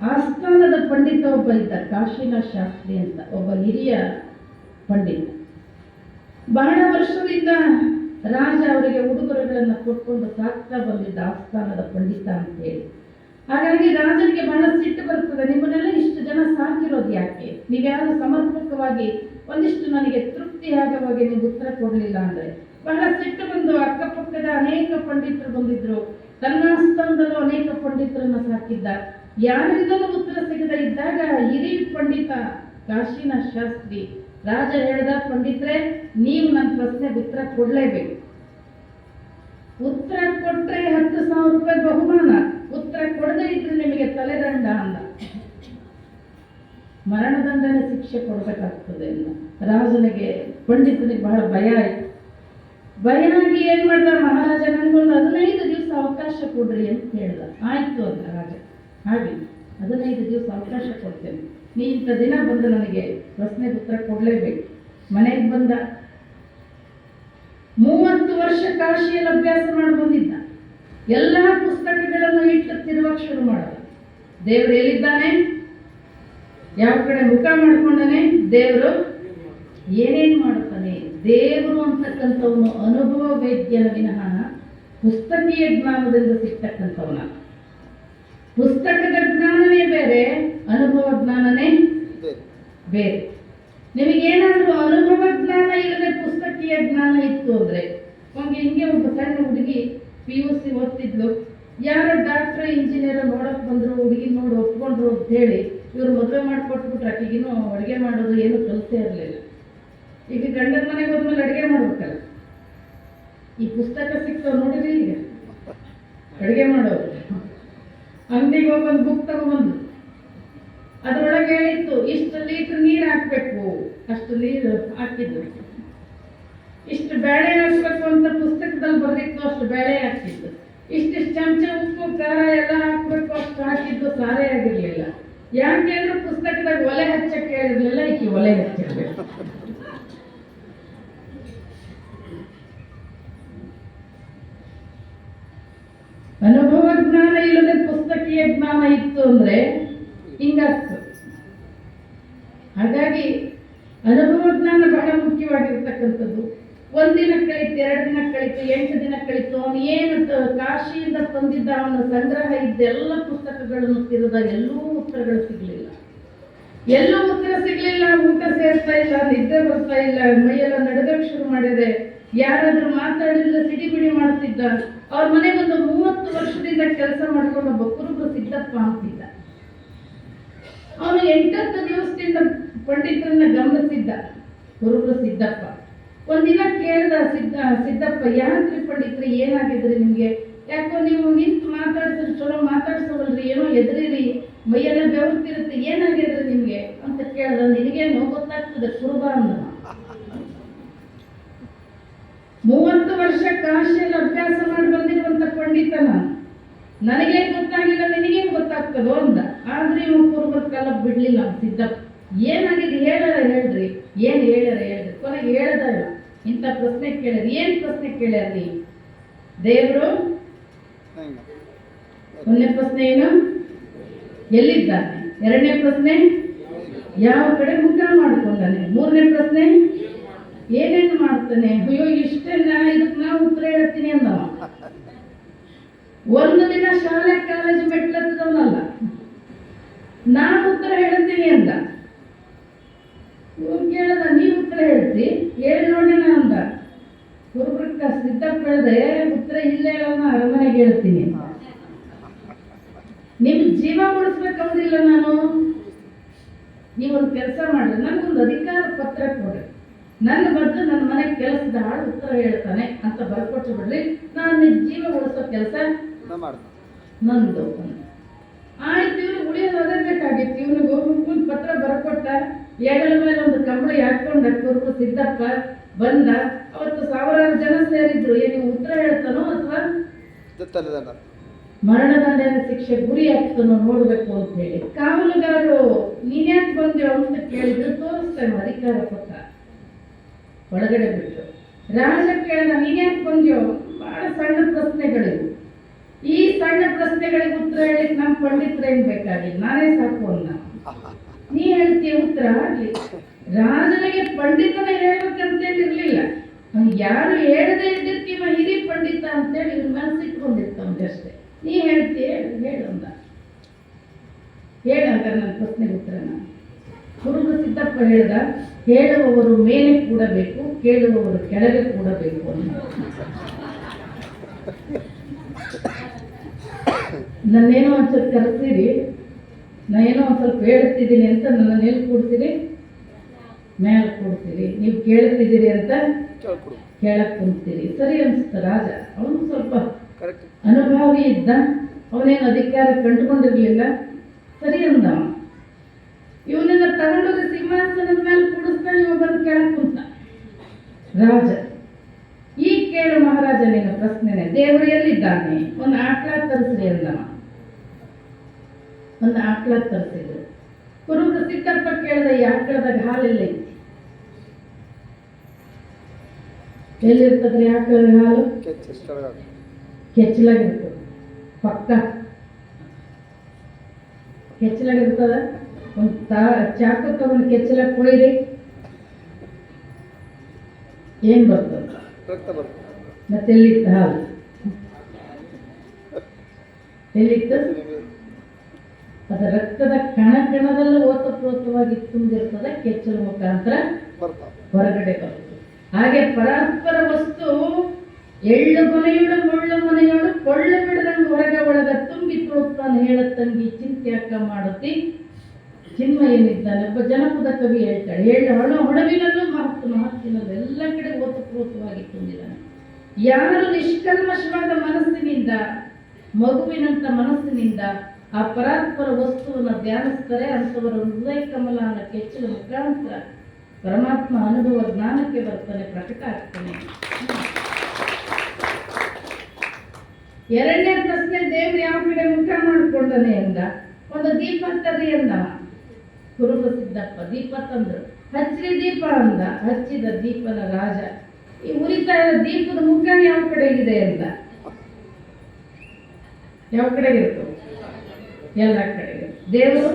ಆಸ್ಥಾನದ ಪಂಡಿತ ಒಬ್ಬ ಇದ್ದ, ಕಾಶಿನಾಥ ಶಾಸ್ತ್ರಿ ಅಂತ, ಒಬ್ಬ ಹಿರಿಯ ಪಂಡಿತ. ಬಹಳ ವರ್ಷದಿಂದ ರಾಜ ಅವರಿಗೆ ಉಡುಗೊರೆಗಳನ್ನು ಕೊಟ್ಕೊಂಡು ಸಾಕ್ತಾ ಬಂದಿದ್ದ, ಆಸ್ಥಾನದ ಪಂಡಿತ ಅಂತ ಹೇಳಿ. ಹಾಗಾಗಿ ರಾಜನಿಗೆ ಬಹಳ ಸಿಟ್ಟು ಬರ್ತದೆ, ನಿಮ್ಮನ್ನೆಲ್ಲ ಇಷ್ಟು ಜನ ಸಾಕಿರೋದು ಯಾಕೆ, ನೀವ್ಯಾರು ಸಮರ್ಪಕವಾಗಿ ಒಂದಿಷ್ಟು ನನಗೆ ತೃಪ್ತಿ ಆಗವಾಗಿ ನೀವು ಉತ್ತರ ಕೊಡಲಿಲ್ಲ ಅಂದ್ರೆ ಬಹಳ ಸಿಟ್ಟು ಬಂದು ಅಕ್ಕಪಕ್ಕದ ಅನೇಕ ಪಂಡಿತರು ಬಂದಿದ್ರು. ತನ್ನ ಆಸ್ಥಾನದಲ್ಲೂ ಅನೇಕ ಪಂಡಿತರನ್ನ ಸಾಕಿದ್ದ. ಯಾರಿಂದಲೂ ಉತ್ತರ ಸಿಗದ ಇದ್ದಾಗ ಹಿರಿಯ ಪಂಡಿತ ಕಾಶಿನಾಥ ಶಾಸ್ತ್ರಿ ರಾಜ ಹೇಳ್ದ, ಪಂಡಿತರೆ ನೀವು ನನ್ನ ಪ್ರಶ್ನೆಗೆ ಉತ್ತರ ಕೊಡ್ಲೇಬೇಕು. ಉತ್ತರ ಕೊಟ್ರೆ 10,000 ರೂಪಾಯಿ ಬಹುಮಾನ, ಉತ್ತರ ಕೊಡದೇ ಇದ್ರೆ ನಿಮಗೆ ತಲೆದಂಡ ಅಂದ. ಮರಣದಂಡನೆ ಶಿಕ್ಷೆ ಕೊಡ್ಬೇಕಾಗ್ತದೆ ಅಂತ ರಾಜನಿಗೆ, ಪಂಡಿತನಿಗೆ ಬಹಳ ಭಯ ಆಯ್ತು. ಭಯ ಆಗಿ ಏನ್ ಮಾಡ್ದ, ಮಹಾರಾಜ ನನಗೊಂದು 15 ದಿವಸ ಅವಕಾಶ ಕೊಡ್ರಿ ಅಂತ ಹೇಳ್ದ. ಆಯ್ತು ಅಂತ ರಾಜ, ಹಾಗೆ 15 ದಿವಸ ಅವಕಾಶ ಕೊಡ್ತೇನೆ, ನೀ ಇಂಥ ದಿನ ಬಂದು ನನಗೆ ಪ್ರಶ್ನೆಗೆ ಉತ್ತರ ಕೊಡ್ಲೇಬೇಕು. ಮನೆಗೆ ಬಂದ. 30 ವರ್ಷ ಕಾಶಿಯಲ್ಲಿ ಅಭ್ಯಾಸ ಮಾಡಿ ಬಂದಿದ್ದ. ಎಲ್ಲ ಪುಸ್ತಕಗಳನ್ನು ಇಟ್ಟು ತಿರುವಕ್ಕೆ ಶುರು ಮಾಡಿದ. ದೇವರು ಎಲ್ಲಿದ್ದಾನೆ, ಯಾವ ಕಡೆ ಮುಖ ಮಾಡ್ಕೊಂಡಾನೆ, ದೇವರು ಏನೇನ್ ಮಾಡ್ತಾನೆ. ದೇವರು ಅಂತಕ್ಕಂಥವನು ಅನುಭವ ವೇದ್ಯನ ವಿನಃ ಪುಸ್ತಕೀಯ ಜ್ಞಾನದಿಂದ ಸಿಗ್ತಕ್ಕಂಥವನ. ಪುಸ್ತಕದ ಜ್ಞಾನವೇ ಬೇರೆ, ಅನುಭವ ಜ್ಞಾನನೇ ಬೇರೆ. ನಿಮಗೇನಾದ್ರೂ ಅನುಭವ ಜ್ಞಾನ ಇಲ್ಲದೆ ಪುಸ್ತಕೀಯ ಜ್ಞಾನ ಇತ್ತು ಅಂದ್ರೆ, ಹಿಂಗೆ ಒಬ್ಬ ಸಣ್ಣ ಹುಡುಗಿ PUC ಓದ್ತಿದ್ಲು, ಯಾರೋ ಡಾಕ್ಟರ್ ಇಂಜಿನಿಯರ್ ನೋಡಕ್ ಬಂದ್ರು, ಹುಡುಗಿ ನೋಡಿ ಒಪ್ಕೊಂಡ್ರು ಅಂತ ಹೇಳಿ ಇವ್ರು ಮದುವೆ ಮಾಡಿಕೊಟ್ಬಿಟ್ರೆ ಆಕೆಗಿನ್ನೂ ಅಡುಗೆ ಮಾಡೋದು ಏನು ಕಲಿಸೇ ಇರಲಿಲ್ಲ. ಈಗ ಗಂಡನ ಮನೆಗೆ ಹೋದ್ಮೇಲೆ ಅಡುಗೆ ಮಾಡ್ಬೇಕಲ್ಲ, ಈ ಪುಸ್ತಕ ಸಿಕ್ತವ್ ನೋಡಿದ್ರಿ, ಈಗ ಅಡುಗೆ ಮಾಡೋದು. ಅಂಗಡಿಗೆ ಹೋಗೊಂದು ಬುಕ್ ತಗೊಂಡ್ಬಂದು ಅದ್ರೊಳಗೆ ಹೇಳಿತ್ತು ಇಷ್ಟು ಲೀಟರ್ ನೀರು ಹಾಕ್ಬೇಕು, ಅಷ್ಟು ನೀರು ಹಾಕಿದ್ದು, ಇಷ್ಟು ಬೇಳೆ ಹಾಕ್ಬೇಕು ಅಂತ ಪುಸ್ತಕದಲ್ಲಿ ಬರ್ದಿತ್ತು, ಅಷ್ಟು ಬೇಳೆ ಹಾಕಿದ್ದು, ಇಷ್ಟಿಷ್ಟು ಚಮಚ ಉಪ್ಪು ಖಾರ ಎಲ್ಲ ಹಾಕ್ಬೇಕು, ಅಷ್ಟು ಹಾಕಿದ್ದು ಸಾರೇ ಆಗಿರ್ಲಿಲ್ಲ. ಯಾಕೆ ಅಂದ್ರೆ ಪುಸ್ತಕದಾಗ ಒಲೆ ಹಚ್ಚಕ್ಕೆ ಹೇಳಿರ್ಲಿಲ್ಲ, ಈಕೆ ಒಲೆ ಹಚ್ಚಿರ್ಬೇಕು. ಅನುಭವ ಜ್ಞಾನ ಇಲ್ಲದೆ ಪುಸ್ತಕೀಯ ಜ್ಞಾನ ಇತ್ತು ಅಂದ್ರೆ ಹಿಂಗಾಗ್ತದೆ. ಹಾಗಾಗಿ ಅನುಭವ ಜ್ಞಾನ ಬಹಳ ಮುಖ್ಯವಾಗಿರ್ತಕ್ಕಂಥದ್ದು. ಒಂದಿನ ಕಳಿತು, 2 ದಿನ ಕಳಿತು, 8 ದಿನ ಕಳಿತು, ಅವನು ಏನು ಕಾಶಿಯಿಂದ ತಂದಿದ್ದ ಅವನ ಸಂಗ್ರಹ ಇದ್ದೆಲ್ಲ ಪುಸ್ತಕಗಳನ್ನು ತಿರುದ ಎಲ್ಲೂ ಉತ್ತರಗಳು ಸಿಗಲಿಲ್ಲ. ಎಲ್ಲೂ ಉತ್ತರ ಸಿಗಲಿಲ್ಲ. ಊಟ ಸೇರ್ತಾ ಇಲ್ಲ, ನಿದ್ದೆ ಬರ್ತಾ ಇಲ್ಲ, ಮೈಯೆಲ್ಲ ನಡಗಕ್ಕೆ ಶುರು ಮಾಡಿದೆ. ಯಾರಾದ್ರೂ ಮಾತಾಡಿದ್ರೆ ಸಿಡಿಬಿಡಿ ಮಾಡ್ತಿದ್ದ. ಅವ್ರ ಮನೆಗೊಂದು 30 ವರ್ಷದಿಂದ ಕೆಲಸ ಮಾಡ್ಕೊಂಡು ಒಬ್ಬ ಕುರುಬ ಸಿದ್ದಪ್ಪ ಅಂತಿದ್ದ. ಅವನು 8 ದಿವಸದಿಂದ ಪಂಡಿತರನ್ನ ಗಮನಿಸಿದ್ದ ಕುರುಬ ಸಿದ್ದಪ್ಪ. ಒಂದಿನ ಕೇಳ್ದ ಸಿದ್ದಪ್ಪ, ಯಾಕ್ರಿ ಪಂಡಿತ್ರಿ ಏನಾಗಿದ್ರಿ ನಿಮ್ಗೆ? ಯಾಕೋ ನೀವು ನಿಂತು ಮಾತಾಡ್ಸಿದ್ರೆ ಚಲೋ ಮಾತಾಡ್ಸೋವಲ್ರಿ, ಏನೋ ಎದ್ರಿರಿ, ಮೈಯೆಲ್ಲ ಬೆವರ್ತಿರುತ್ತೆ, ಏನಾಗಿದ್ರಿ ನಿಮ್ಗೆ ಅಂತ ಕೇಳ್ದ. ನಿನಗೇನೋ ಗೊತ್ತಾಗ್ತದೆ ಕುರುಬ ಅಂದ. 30 ವರ್ಷ ಕಾಶಿಯಲ್ಲಿ ಅಭ್ಯಾಸ ಮಾಡಿ ಬಂದಿರುವಂತ ಪಂಡಿತ ನಾನು, ನನಗೇನು ಗೊತ್ತಾಗಿಲ್ಲ, ನಿನಗೇನು ಗೊತ್ತಾಗ್ತದೋ ಅಂದ. ಆದ್ರೆ ಇವ್ ಕುರುಬರ ಕಾಲ ಬಿಡ್ಲಿಲ್ಲ ಸಿದ್ದಪ್ಪ. ಏನಾಗಿದೆ ಹೇಳ್ರಿ, ಏನ್ ಹೇಳ್ರಿ. ಕೊನೆಗೆ ಹೇಳ್ದ, ಇಂಥ ಪ್ರಶ್ನೆ ಕೇಳ್ಯಾರ. ಏನ್ ಪ್ರಶ್ನೆ ಕೇಳ್ಯಾರ್ರಿ? ದೇವರು 1ನೇ ಪ್ರಶ್ನೆ ಏನು? ಎಲ್ಲಿದ್ದಾನೆ? 2ನೇ ಪ್ರಶ್ನೆ ಯಾವ ಕಡೆ ಮುಖ ಮಾಡ್ಕೊಂಡಾನೆ? 3ನೇ ಪ್ರಶ್ನೆ ಏನೇನು ಮಾಡ್ತಾನೆ? ಅಯ್ಯೋ ಇಷ್ಟೆಲ್ಲ ಇದಕ್ಕೆ ನಾವು ಉತ್ತರ ಹೇಳ್ತೀನಿ ಅಂದವ. ಒಂದು ದಿನ ಶಾಲೆ ಕಾಲೇಜು ಮೆಟ್ಲತ್ತದವನಲ್ಲ, ನಾನು ಉತ್ತರ ಹೇಳ್ತೀನಿ ಅಂದ. ಇವ್ನು ಕೇಳದ, ನೀವು ಉತ್ತರ ಹೇಳ್ತಿ, ಹೇಳಿ ನೋಡೋಣ ಅಂದ. ಕುರುಬೃಕ್ಕ ಸಿದ್ದಪ್ಪ ಹೇಳ್ದೆ, ಉತ್ತರ ಇಲ್ಲೇ ಹೇಳೋಣ, ಅರಮನೆಗೆ ಹೇಳ್ತೀನಿ. ನಿಮ್ ಜೀವ ಉಳಿಸ್ಬೇಕಂದಿಲ್ಲ ನಾನು. ನೀವೊಂದು ಕೆಲಸ ಮಾಡ್ರಿ, ನನಗೊಂದು ಅಧಿಕಾರ ಪತ್ರ ಕೊಡ್ರಿ, ನನ್ನ ಬದಲು ನನ್ನ ಮನೆಗೆ ಕೆಲಸದ ಆಳು ಉತ್ತರ ಹೇಳ್ತಾನೆ ಅಂತ ಬರ್ಕೊಟ್ಟು ಬಿಡ್ರಿ, ನಾನು ನಿಮ್ ಜೀವ ಉಳಿಸೋ ಕೆಲಸ ನಂದು. ಆಯ್ತು, ಇವ್ರು ಉಳಿಯೋದು ಅದೇ ಬೇಕಾಗಿತ್ತು. ಇವ್ನಿಗೂ ಒಂದು ಪತ್ರ ಬರ್ಕೊಟ್ಟ. ಹೆಗಲ ಮೇಲೆ ಒಂದು ಕಂಬಳಿ ಹಾಕೊಂಡ ಕುರುಬ ಸಿದ್ದಪ್ಪ ಬಂದ. ಅವತ್ತು 1000 ಜನ ಸೇರಿದ್ರು. ಏನು ಉತ್ತರ ಹೇಳ್ತಾನೋ ಅಥವಾ ಮರಣದಂಡನೆ ಶಿಕ್ಷೆ ಗುರಿ ಆಗ್ತಾನೋ ನೋಡ್ಬೇಕು ಅಂತ ಹೇಳಿ. ಕಾವಲುಗಾರರು ನೀನ್ಯಾಕೆ ಬಂದೇವು ಅಂತ ಕೇಳಿದ್ರು. ತೋರಿಸ್ತೇನೆ ಅಧಿಕಾರ ಪತ್ರ ಒಳಗಡೆ ಬಿಟ್ಟು. ರಾಜ ಕೇಳಿದ, ನೀನ್ಯಾಕೆ ಬಂದೇವು? ಬಹಳ ಸಣ್ಣ ಪ್ರಶ್ನೆಗಳಿವು. ಈ ಸಣ್ಣ ಪ್ರಶ್ನೆಗಳಿಗೆ ಉತ್ತರ ಹೇಳಿಕ್ ನಮ್ಮ ಪಂಡಿತರೇನ್ ಬೇಕಾಗಿಲ್ಲ, ನಾನೇ ಸಾಕು ಅನ್ನ. ನೀ ಹೇಳ್ತೀಯ ಉತ್ತರ ಆಗ್ಲಿ. ರಾಜನಿಗೆ ಪಂಡಿತನ ಹೇಳ್ಬೇಕಂತೇಳಿ ಇರ್ಲಿಲ್ಲ. ಯಾರು ಹೇಳದೆ ಇದ್ದಕ್ಕೆ ಹಿರಿ ಪಂಡಿತ ಅಂತೇಳಿ ಇವ್ರ ಮನಸ್ಸಿಟ್ಕೊಂಡಿರ್ತಾವ ಅಷ್ಟೇ. ನೀ ಹೇಳ್ತೀಯ ಹೇಳಂದ. ಹೇಳಂತ ನನ್ನ ಪ್ರಶ್ನೆಗೆ ಉತ್ತರನ. ಕುರುಬ ಸಿದ್ದಪ್ಪ ಹೇಳ್ದ, ಹೇಳುವವರು ಮೇಲೆ ಕೂಡಬೇಕು, ಕೇಳುವವರು ಕೆಳಗೆ ಕೂಡಬೇಕು ಅಂತ. ನನ್ನೇನೋ ಒಂದ್ಸಲ ಕರೆಸಿರಿ, ನಾನೇನೋ ಒಂದ್ ಸ್ವಲ್ಪ ಹೇಳ್ತಿದ್ದೀನಿ ಅಂತ ನನ್ನ ಎಲ್ಲಿ ಕೂಡ್ತೀರಿ? ಮೇಲೆ ಕೂಡ್ತೀರಿ. ನೀವು ಕೇಳ್ತಿದ್ದೀರಿ ಅಂತ ಕೇಳಕ್ ಕುಂತೀರಿ. ಸರಿ ಅನ್ಸುತ್ತ. ರಾಜ ಅವನು ಸ್ವಲ್ಪ ಅನುಭವಿ ಇದ್ದ, ಅವನೇನು ಅಧಿಕಾರ ಕಂಡುಕೊಂಡಿರ್ಲಿಲ್ಲ. ಸರಿ ಅಂದ. ಇವನನ್ನ ತಗೊಂಡೋಗಿ ಸಿಂಹಾಸನದ ಮೇಲೆ ಕೂಡಿಸ್ತಾ ಇವ ಬಂದು ಕೇಳಕ್ ಕುಂತ. ರಾಜ, ಈ ಕೇಳು ಮಹಾರಾಜ ನಿನ್ನ ಪ್ರಶ್ನೆನೆ, ದೇವರು ಎಲ್ಲಿದ್ದಾನೆ? ಒಂದು ಆಕಳ ತರಿಸ್ರಿ ಅಂದವ. ಒಂದು ಆಕಳ ತರಿಸಿದ್ರು. ಕುರುಬ ಸಿದ್ದಪ್ಪ ಕೇಳಿದ, ಈ ಆಕಳದಾಗ ಹಾಲೆಲ್ಲ ಐತಿ? ಎಲ್ಲಿರ್ತದ್ರಿ ಆಕಳ ಹಾಲು? ಕೆಚ್ಚಲಾಗಿರ್ತದ. ಪಕ್ಕ ಕೆಚ್ಚಲಾಗಿರ್ತದ. ಒಂದು ಚಾಕು ತಗೊಂಡು ಕೆಚ್ಚಲ ಕೊಯ್ರಿ, ಏನ್ ಬರ್ತದ? ಮತ್ತೆ ಎಲ್ಲಿತ್ತ ಹಾಲು? ಎಲ್ಲಿತ್ತು? ಅದು ರಕ್ತದ ಕಣ ಕಣದಲ್ಲೂ ಓತಪ್ರೋತವಾಗಿ ತುಂಬಿರ್ತದೆ, ಕೆಚ್ಚಲ ಮುಖಾಂತರ ಹೊರಗಡೆ ಬರ್ತದೆ. ಹಾಗೆ ಪರಾತ್ಪರ ವಸ್ತು ಎಳ್ಳು ಕೊನೆಯುಳು ಮುಳ್ಳು ಮನೆಯೋಳು ಕೊಳ್ಳು ಬಿಡದಂಗೆ ಹೊರಗೆ ಒಳಗ ತುಂಬಿ ತುಳುಕ್ತಾನೆ. ಹೇಳತ್ತಂಗಿ ಚಿಂತೆ ಅಕ್ಕ ಮಾಡುತ್ತಿ ಚಿನ್ಮಯನಿದ್ದಾನೆ. ಒಬ್ಬ ಜನಪದ ಕವಿ ಹೇಳ್ತಾಳೆ, ಹೊಳವಿನಲ್ಲೂ ಮಹತ್ತಿನಲ್ಲೂ ಎಲ್ಲ ಕಡೆ ಓತಪ್ರೋತವಾಗಿ ತುಂಬಿದ್ದಾನೆ. ಯಾರು ನಿಷ್ಕಲ್ಮಶವಾದ ಮನಸ್ಸಿನಿಂದ, ಮಗುವಿನಂತ ಮನಸ್ಸಿನಿಂದ ಆ ಪರಾತ್ಪರ ವಸ್ತುವನ್ನು ಧ್ಯಾನಿಸ್ತಾರೆ, ಅಂಥವರ ಹೃದಯ ಕಮಲನ ಕೆಚ್ಚಲ ಮುಖಾಂತರ ಪರಮಾತ್ಮ ಅನುಭವ ಜ್ಞಾನಕ್ಕೆ ಬರ್ತಾನೆ, ಪ್ರಕಟ ಆಗ್ತಾನೆ. ಎರಡನೇ ಪ್ರಶ್ನೆ, ದೇವ್ರು ಯಾವ ಕಡೆ ಮುಖ ಮಾಡಿಕೊಂಡನೆ ಅಂದ. ಒಂದು ದೀಪ ತರ್ರಿ ಅಂದ ಕುರುಬ ಸಿದ್ದಪ್ಪ. ದೀಪ ತಂದ್ರು, ಹಚ್ಚಿರಿ ದೀಪ ಅಂದ. ಹಚ್ಚಿದ ದೀಪನ ರಾಜ. ಈ ಉರಿತಾ ಇರೋ ದೀಪದ ಮುಖ ಯಾವ ಕಡೆಗಿದೆ ಅಂದ. ಯಾವ ಕಡೆಗಿತ್ತು? ಎಲ್ಲ ಕಡೆಗೆ. ದೇವರು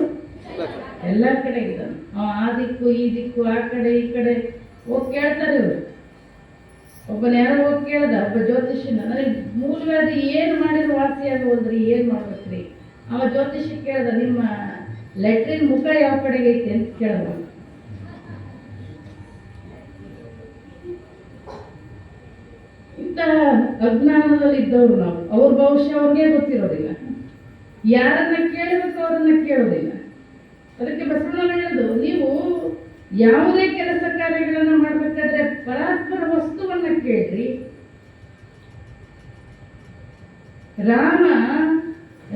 ಎಲ್ಲ ಕಡೆ ಇದ್ದಾನೆ. ಆ ದಿಕ್ಕು ಈ ದಿಕ್ಕು, ಆ ಕಡೆ ಈ ಕಡೆ ಹೋಗಿ ಕೇಳ್ತಾರೆ ಇವರು. ಒಬ್ಬನ ಯಾರೋ ಹೋಗಿ ಕೇಳ್ದ, ಒಬ್ಬ ಜ್ಯೋತಿಷಿನ, ನನಗೆ ಮೂಲವ್ಯಾಧಿ ಏನು ಮಾಡಿದ್ರು ವಾಸಿಯಾಗಿ ಹೋದ್ರಿ, ಏನು ಮಾಡ್ಬೇಕ್ರಿ? ಅವ ಜ್ಯೋತಿಷಿ ಕೇಳ್ದ, ನಿಮ್ಮ ಲೆಟ್ರಿನ್ ಮುಖ ಯಾವ ಕಡೆಗೆ ಐತಿ ಅಂತ ಕೇಳ್ದ. ಇಂಥ ಅಜ್ಞಾನದಲ್ಲಿ ಇದ್ದವ್ರು ನಾವು. ಅವ್ರ ಭವಿಷ್ಯ ಅವ್ರಿಗೆ ಗೊತ್ತಿರೋದಿಲ್ಲ. ಯಾರನ್ನ ಕೇಳಬೇಕು ಅವರನ್ನ ಕೇಳೋದಿಲ್ಲ. ಅದಕ್ಕೆ ಬಸವಣ್ಣ ಹೇಳೋದು, ನೀವು ಯಾವುದೇ ಕೆಲಸ ಕಾರ್ಯಗಳನ್ನು ಮಾಡಬೇಕಾದ್ರೆ ಪರಾತ್ಪರ ವಸ್ತುವನ್ನ ಕೇಳ್ರಿ.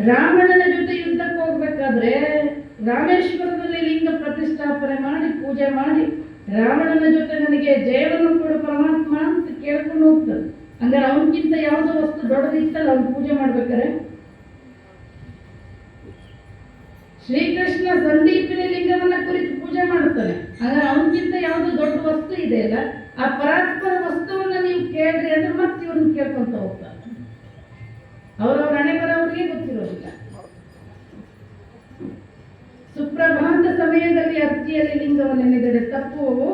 ರಾವಣನ ಜೊತೆ ಯುದ್ಧಕ್ಕೆ ಹೋಗ್ಬೇಕಾದ್ರೆ ರಾಮೇಶ್ವರದಲ್ಲಿ ಲಿಂಗ ಪ್ರತಿಷ್ಠಾಪನೆ ಮಾಡಿ ಪೂಜೆ ಮಾಡಿ ರಾವಣನ ಜೊತೆ ನನಗೆ ಜಯವನ್ನು ಕೊಡು ಪರಮಾತ್ಮ ಅಂತ ಕೇಳ್ಕೊಂಡು ಹೋಗ್ತಾರೆ. ಹಂಗಾರೆ ಅವನಕ್ಕಿಂತ ಯಾವುದೋ ವಸ್ತು ದೊಡ್ಡದಿತ್ತಲ್ಲ ಅವ್ನು ಪೂಜೆ ಮಾಡ್ಬೇಕಾರೆ. ಶ್ರೀಕೃಷ್ಣ ಸಂದೀಪಿನ ಲಿಂಗವನ್ನ ಕುರಿತು ಪೂಜೆ ಮಾಡುತ್ತಾನೆ. ಹಾಗಾದ್ರೆ ಅವನಕ್ಕಿಂತ ಯಾವುದೋ ದೊಡ್ಡ ವಸ್ತು ಇದೆ ಅಲ್ಲ, ಆ ಪರಾತ್ಪರ ವಸ್ತುವನ್ನ ನೀವು ಕೇಳ್ರಿ ಅಂದ್ರೆ ಮತ್ತೆ ಇವ್ರನ್ನ ಕೇಳ್ಕೊಂತ ಹೋಗ್ತಾರೆ. ಅವರವ್ರ ಹಣೆ ಬರೋವ್ರಿಗೆ ಗೊತ್ತಿರೋದಿಲ್ಲ. ಸುಪ್ರಭಾತ ಸಮಯದಲ್ಲಿ ಅರ್ಚಿಯಲ್ಲಿ ಲಿಂಗವನ್ನು ನೆನೆದರೆ ತಪ್ಪುವವು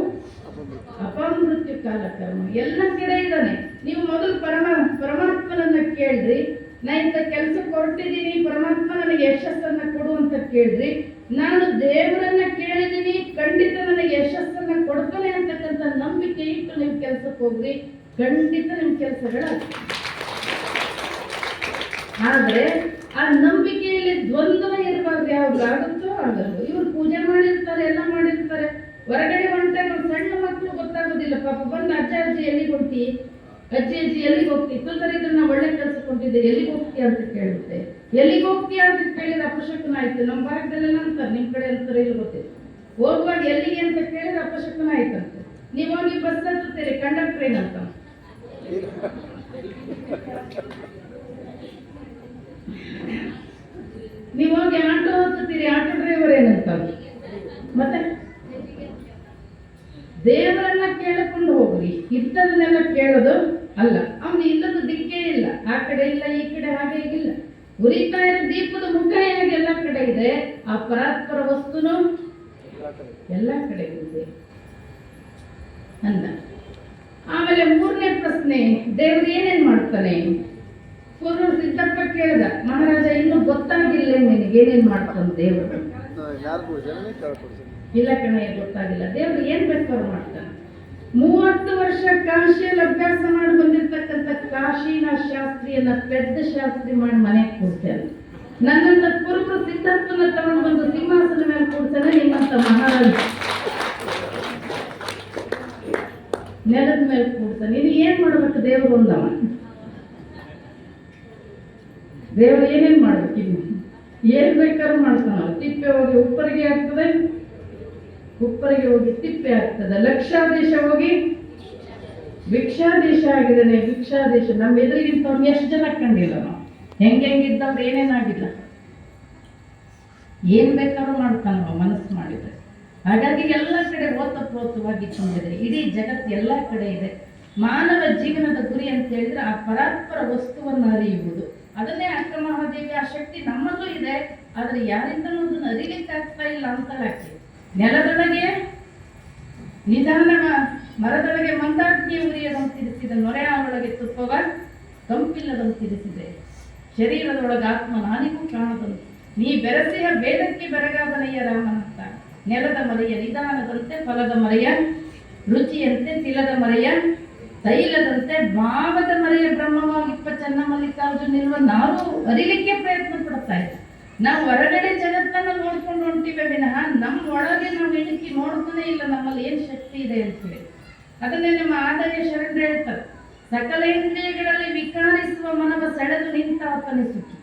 ಅಪಮೃತ್ಯು ಕಾಲ ಕರ್ಮ. ಎಲ್ಲ ಕಡೆ ಇದ್ದಾನೆ. ನೀವು ಮೊದಲು ಪರಮಾತ್ಮನನ್ನ ಕೇಳ್ರಿ. ನಾ ಇಂಥ ಕೆಲಸಕ್ಕೆ ಹೊರಟಿದ್ದೀನಿ, ಪರಮಾತ್ಮ ನನಗೆ ಯಶಸ್ಸನ್ನ ಕೊಡು ಅಂತ ಕೇಳ್ರಿ. ನಾನು ದೇವರನ್ನ ಕೇಳಿದ್ದೀನಿ, ಖಂಡಿತ ನನಗೆ ಯಶಸ್ಸನ್ನ ಕೊಡ್ತಾನೆ ಅಂತಕ್ಕಂಥ ನಂಬಿಕೆ ಇಟ್ಟು ನೀವು ಕೆಲಸಕ್ಕೆ ಹೋಗ್ರಿ, ಖಂಡಿತ ನಿಮ್ಮ ಕೆಲಸಗಳಾಗ್ತವೆ. ಆದ್ರೆ ಆ ನಂಬಿಕೆಯಲ್ಲಿ ದ್ವಂದ್ವ ಇರಬಾರ್ದು. ಯಾವಾಗ ಆಗುತ್ತೋ ಆಗಲ್ಲ. ಇವ್ರು ಪೂಜೆ ಮಾಡಿರ್ತಾರೆ, ಎಲ್ಲ ಮಾಡಿರ್ತಾರೆ. ಹೊರಗಡೆ ಹೊಂಟಾಗ ಸಣ್ಣ ಮಕ್ಕಳು ಗೊತ್ತಾಗೋದಿಲ್ಲ. ಪಾಪ ಬಂದು ಅಜ್ಜಿ ಎಲ್ಲಿಗೆ ಹೊಂಟಿ, ಅಜ್ಜಿ ಎಲ್ಲಿಗೆ ಹೋಗ್ತಿ? ತೊಂದರೆ ನಾವು ಒಳ್ಳೆ ಕೆಲಸ ಕೊಟ್ಟಿದ್ದೆ, ಎಲ್ಲಿಗೆ ಹೋಗ್ತೀಯ ಅಂತ ಕೇಳುತ್ತೆ. ಎಲ್ಲಿಗೆ ಹೋಗ್ತೀಯ ಅಂತ ಕೇಳಿದ್ರೆ ಅಪಶಕನ ಆಯ್ತು. ನಮ್ಮ ಭಾಗದಲ್ಲೆಲ್ಲ ಅಂತಾರೆ, ನಿಮ್ಮ ಕಡೆ ಅಂತಾರೆ ಇಲ್ಲಿ ಗೊತ್ತಿಲ್ಲ. ಹೋಗುವಾಗ ಎಲ್ಲಿಗೆ ಅಂತ ಕೇಳಿದ್ರೆ ಅಪಶಕನ ಆಯ್ತಂತೆ. ನೀವು ಹೋಗಿ ಬಸ್ ಹತ್ತುತ್ತೀರಿ, ಕಂಡಕ್ಟರ್ ಏನಂತ, ನೀವು ಹೋಗಿ ಆಟೋ ಹತ್ತುತ್ತೀರಿ, ಆಟೋ ಡ್ರೈವರ್ ಏನಂತ. ಮತ್ತೆ ದೇವರನ್ನ ಕೇಳಿಕೊಂಡು ಹೋಗ್ರಿ, ಇದ್ದದನ್ನೆಲ್ಲ ಕೇಳೋದು ಅಲ್ಲ. ಅವನು ಇಲ್ಲದ ದಿಕ್ಕೇ ಇಲ್ಲ, ಆ ಕಡೆ ಇಲ್ಲ, ಈ ಕಡೆ ಹಾಗೆ ಇಲ್ಲ. ಉರಿತಾ ಇರೋ ದೀಪದ ಮುಖ ಹೇಗೆ ಎಲ್ಲ ಕಡೆ ಇದೆ, ಆ ಪರಾತ್ಪರ ವಸ್ತುನು ಎಲ್ಲ ಕಡೆ ಇದೆ ಅಂದ. ಆಮೇಲೆ ಮೂರನೇ ಪ್ರಶ್ನೆ, ದೇವರು ಏನೇನ್ ಮಾಡ್ತಾನೆ? ಪೂರ್ವ ಸಿದ್ದಪ್ಪ ಕೇಳಿದ, ಮಹಾರಾಜ ಇನ್ನೂ ಗೊತ್ತಾಗಿಲ್ಲ ನಿನಗೆ ಏನೇನ್ ಮಾಡ್ತಾನೆ ದೇವರು? ಇಲ್ಲ ಕಣಯ್ಯ, ಗೊತ್ತಾಗಿಲ್ಲ. ದೇವರು ಏನ್ ಬೇಕಾದ್ರೂ ಮಾಡ್ತಾನೆ. 30 ವರ್ಷ ಕಾಶಿಯಲ್ಲಿ ಅಭ್ಯಾಸ ಮಾಡಿ ಬಂದಿರ್ತಕ್ಕಂಥ ಕಾಶಿನ ಶಾಸ್ತ್ರಿಯನ್ನ ಪೆದ್ದ ಶಾಸ್ತ್ರಿ ಮಾಡಿ ಮನೆಗೆ ಕೂಡ್ತಾನೆ. ನನ್ನಂತ ಕುರುಬರು ಸಿದ್ಧಾರ್ಥನ ತಗೊಂಡು ಬಂದು ಸಿಂಹಾಸನ ಮೇಲೆ ಕೂಡ್ತಾನೆ. ನಿಮ್ಮಂತ ಮಹಾರಾಜ ನೆಲದ ಮೇಲೆ ಕೂಡ್ತಾನೆ. ನೀನು ಏನ್ ಮಾಡ್ಬೇಕು ದೇವರು ಅಂದವ. ದೇವರು ಏನೇನ್ ಮಾಡ್ಬೇಕು? ಇನ್ನು ಏನ್ ಬೇಕಾದ್ರೂ ಮಾಡ್ತಾನ. ತಿಪ್ಪೆ ಹೋಗಿ ಉಪ್ಪರಿಗೆ ಆಗ್ತದೆ, ಉಪ್ಪರಿಗೆ ಹೋಗಿ ತಿಪ್ಪೆ ಆಗ್ತದೆ. ಲಕ್ಷಾದೇಶ ಹೋಗಿ ಭಿಕ್ಷಾದೇಶ ಆಗಿದ್ದಾನೆ. ಭಿಕ್ಷಾದೇಶ ನಮ್ಮ ಎದುರಿಗಿಂತವ್ರು ಎಷ್ಟು ಜನ ಕಂಡಿಲ್ಲ ನಾವು. ಹೆಂಗಿದ್ದವ್ರು ಏನೇನಾಗಿಲ್ಲ. ಏನ್ ಬೇಕಾದ್ರೂ ಮಾಡ್ತಾನ ಮನಸ್ಸು ಮಾಡಿದ್ರೆ. ಹಾಗಾಗಿ ಎಲ್ಲ ಕಡೆ ಓತಪ್ರೋತವಾಗಿ ತುಂಬಿದೆ. ಇಡೀ ಜಗತ್ತು ಎಲ್ಲ ಕಡೆ ಇದೆ. ಮಾನವ ಜೀವನದ ಗುರಿ ಅಂತ ಹೇಳಿದ್ರೆ ಆ ಪರಾತ್ಪರ ವಸ್ತುವನ್ನು ಅರಿಯುವುದು. ಅದನ್ನೇ ಅಕ್ಕ ಮಹಾದೇವಿ ಆ ಶಕ್ತಿ ನಮ್ಮಲ್ಲೂ ಇದೆ. ಆದ್ರೆ ಯಾರಿಂದಲೂ ಅದನ್ನು ಅರಿಲಿಕ್ಕೆ ಆಗ್ತಾ ಇಲ್ಲ ಅಂತ ಯಾಕೆ? ನೆಲದೊಳಗೆ ನಿಧಾನ, ಮರದೊಳಗೆ ಮಂದಾಗ್ನಿ ಉರಿಯದಂತಿರಿಸಿದ ನೊರೆಯ ಒಳಗೆ ತುಪ್ಪವ ಕಂಪಿಲ್ಲದಂತಿರಿಸಿದೆ. ಶರೀರದೊಳಗ ಆತ್ಮ ನಾನಿಗೂ ಕಾಣದನು. ನೀ ಬೆರಸಿಹ ಬೇದಕ್ಕೆ ಬೆರಗಾದನಯ್ಯ ರಾಮನಂತ. ನೆಲದ ಮರೆಯ ನಿಧಾನದಂತೆ ಫಲದ ಮರೆಯ ರುಚಿಯಂತೆ ತಿಲದ ಮರೆಯ ತೈಲದಂತೆ ಭಾವದ ಮರೆಯ ಬ್ರಹ್ಮವಾಗಿಪ್ಪ ಚೆನ್ನ ಮಲ್ಲಿಕಾರ್ಜುನ ನಿಲ್ವ ನಾವು ಅರಿಲಿಕ್ಕೆ ಪ್ರಯತ್ನ ಪಡ್ತಾ ಇದ್ದೀವಿ. ನಾವು ಹೊರಗಡೆ ಜಗತ್ತನ್ನ ನೋಡ್ಕೊಂಡು ಹೊಂಟಿವೆ ವಿನಃ ನಮ್ಮ ಒಳಗೆ ನಾವು ಇಣುಕಿ ನೋಡ್ತಾನೆ ಇಲ್ಲ ನಮ್ಮಲ್ಲಿ ಏನ್ ಶಕ್ತಿ ಇದೆ ಅಂತೇಳಿ. ಅದನ್ನೇ ನಮ್ಮ ಆದಾಯ ಶರಣರು ಹೇಳ್ತಾರೆ, ಸಕಲ ಇಂದ್ರಿಯಗಳಲ್ಲಿ ವಿಕಾರಿಸುವ ಮನವ ಸೆಳೆದು ನಿಂತ ಆತನೇ ಸುಖಿ.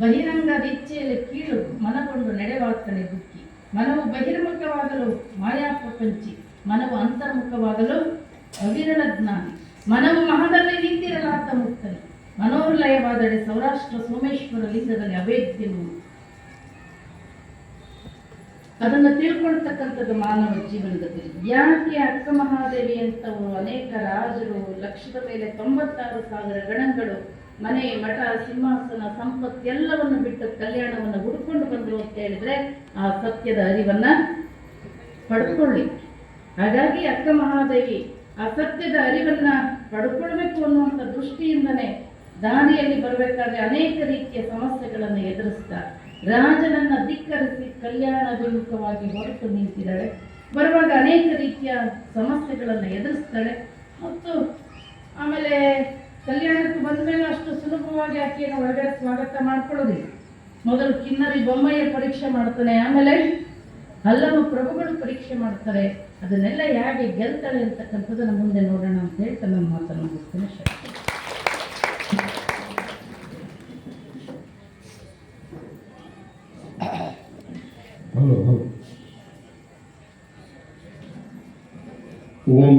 ಬಹಿರಂಗ ಇಚ್ಛೆಯಲ್ಲಿ ಕೀಳು ಮನಗೊಂಡು ನಡೆವಾಗ್ತಾನೆ ದುಃಖಿ. ಮನವು ಬಹಿರ್ಮುಖವಾಗಲು ಮಾಯಾ ಪ್ರಪಂಚಿ, ಮನವು ಅಂತರ್ಮುಖವಾಗಲು ಅವಿರಳ ಜ್ಞಾನಿ. ಮನವು ಮಹದಲ್ಲಿ ನಿಂತಿರಲಾತ ಮುಕ್ತನೆ, ಮನೋರ್ಲಯವಾದಡೆ ಸೌರಾಷ್ಟ್ರ ಸೋಮೇಶ್ವರ ಲಿಂಗದಲ್ಲಿ ಅವೇದ್ಯನು. ಅದನ್ನು ತಿಳ್ಕೊಳ್ತಕ್ಕಂಥದ್ದು ಮಾನವ ಜೀವನದಲ್ಲಿ. ಯಾಕೆ ಅಕ್ಕ ಮಹಾದೇವಿ ಅಂತವರು ಅನೇಕ ರಾಜರು, ಲಕ್ಷದ ಮೇಲೆ 96,000 ಗಣಗಳು, ಮನೆ ಮಠ ಸಿಂಹಾಸನ ಸಂಪತ್ತು ಎಲ್ಲವನ್ನು ಬಿಟ್ಟು ಕಲ್ಯಾಣವನ್ನು ಹುಡ್ಕೊಂಡು ಬಂದರು ಅಂತ ಹೇಳಿದ್ರೆ ಆ ಸತ್ಯದ ಅರಿವನ್ನ ಪಡ್ಕೊಳ್ಳಿ. ಹಾಗಾಗಿ ಅಕ್ಕ ಮಹಾದೇವಿ ಆ ಸತ್ಯದ ಅರಿವನ್ನ ಪಡ್ಕೊಳ್ಬೇಕು ಅನ್ನುವಂಥ ದೃಷ್ಟಿಯಿಂದನೇ ದಾರಿಯಲ್ಲಿ ಬರಬೇಕಾದ್ರೆ ಅನೇಕ ರೀತಿಯ ಸಮಸ್ಯೆಗಳನ್ನು ಎದುರಿಸ್ತಾ ರಾಜನನ್ನ ಧಿಕ್ಕರಿಸಿ ಕಲ್ಯಾಣಾಭಿಮುಖವಾಗಿ ಹೊರಟು ನಿಂತಿದ್ದಾಳೆ. ಬರುವಾಗ ಅನೇಕ ರೀತಿಯ ಸಮಸ್ಯೆಗಳನ್ನು ಎದುರಿಸ್ತಾಳೆ. ಮತ್ತು ಆಮೇಲೆ ಕಲ್ಯಾಣಕ್ಕೆ ಬಂದ ಮೇಲೆ ಅಷ್ಟು ಸುಲಭವಾಗಿ ಆಕೆಯನ್ನು ಒಳಗಡೆ ಸ್ವಾಗತ ಮಾಡ್ಕೊಳ್ಳೋದಿಲ್ಲ. ಮೊದಲು ಕಿನ್ನರಿ ಬೊಮ್ಮಯ್ಯ ಪರೀಕ್ಷೆ ಮಾಡ್ತಾನೆ, ಆಮೇಲೆ ಹಲ್ಲವ ಪ್ರಭುಗಳು ಪರೀಕ್ಷೆ ಮಾಡ್ತಾರೆ. ಅದನ್ನೆಲ್ಲ ಹೇಗೆ ಗೆಲ್ತಾಳೆ ಅಂತಕ್ಕಂಥದ್ದನ್ನು ಮುಂದೆ ನೋಡೋಣ ಅಂತ ಹೇಳ್ತಾ ನನ್ನ ಮಾತನ್ನು ಮುಗಿಸ್ತೇನೆ. ಓಂ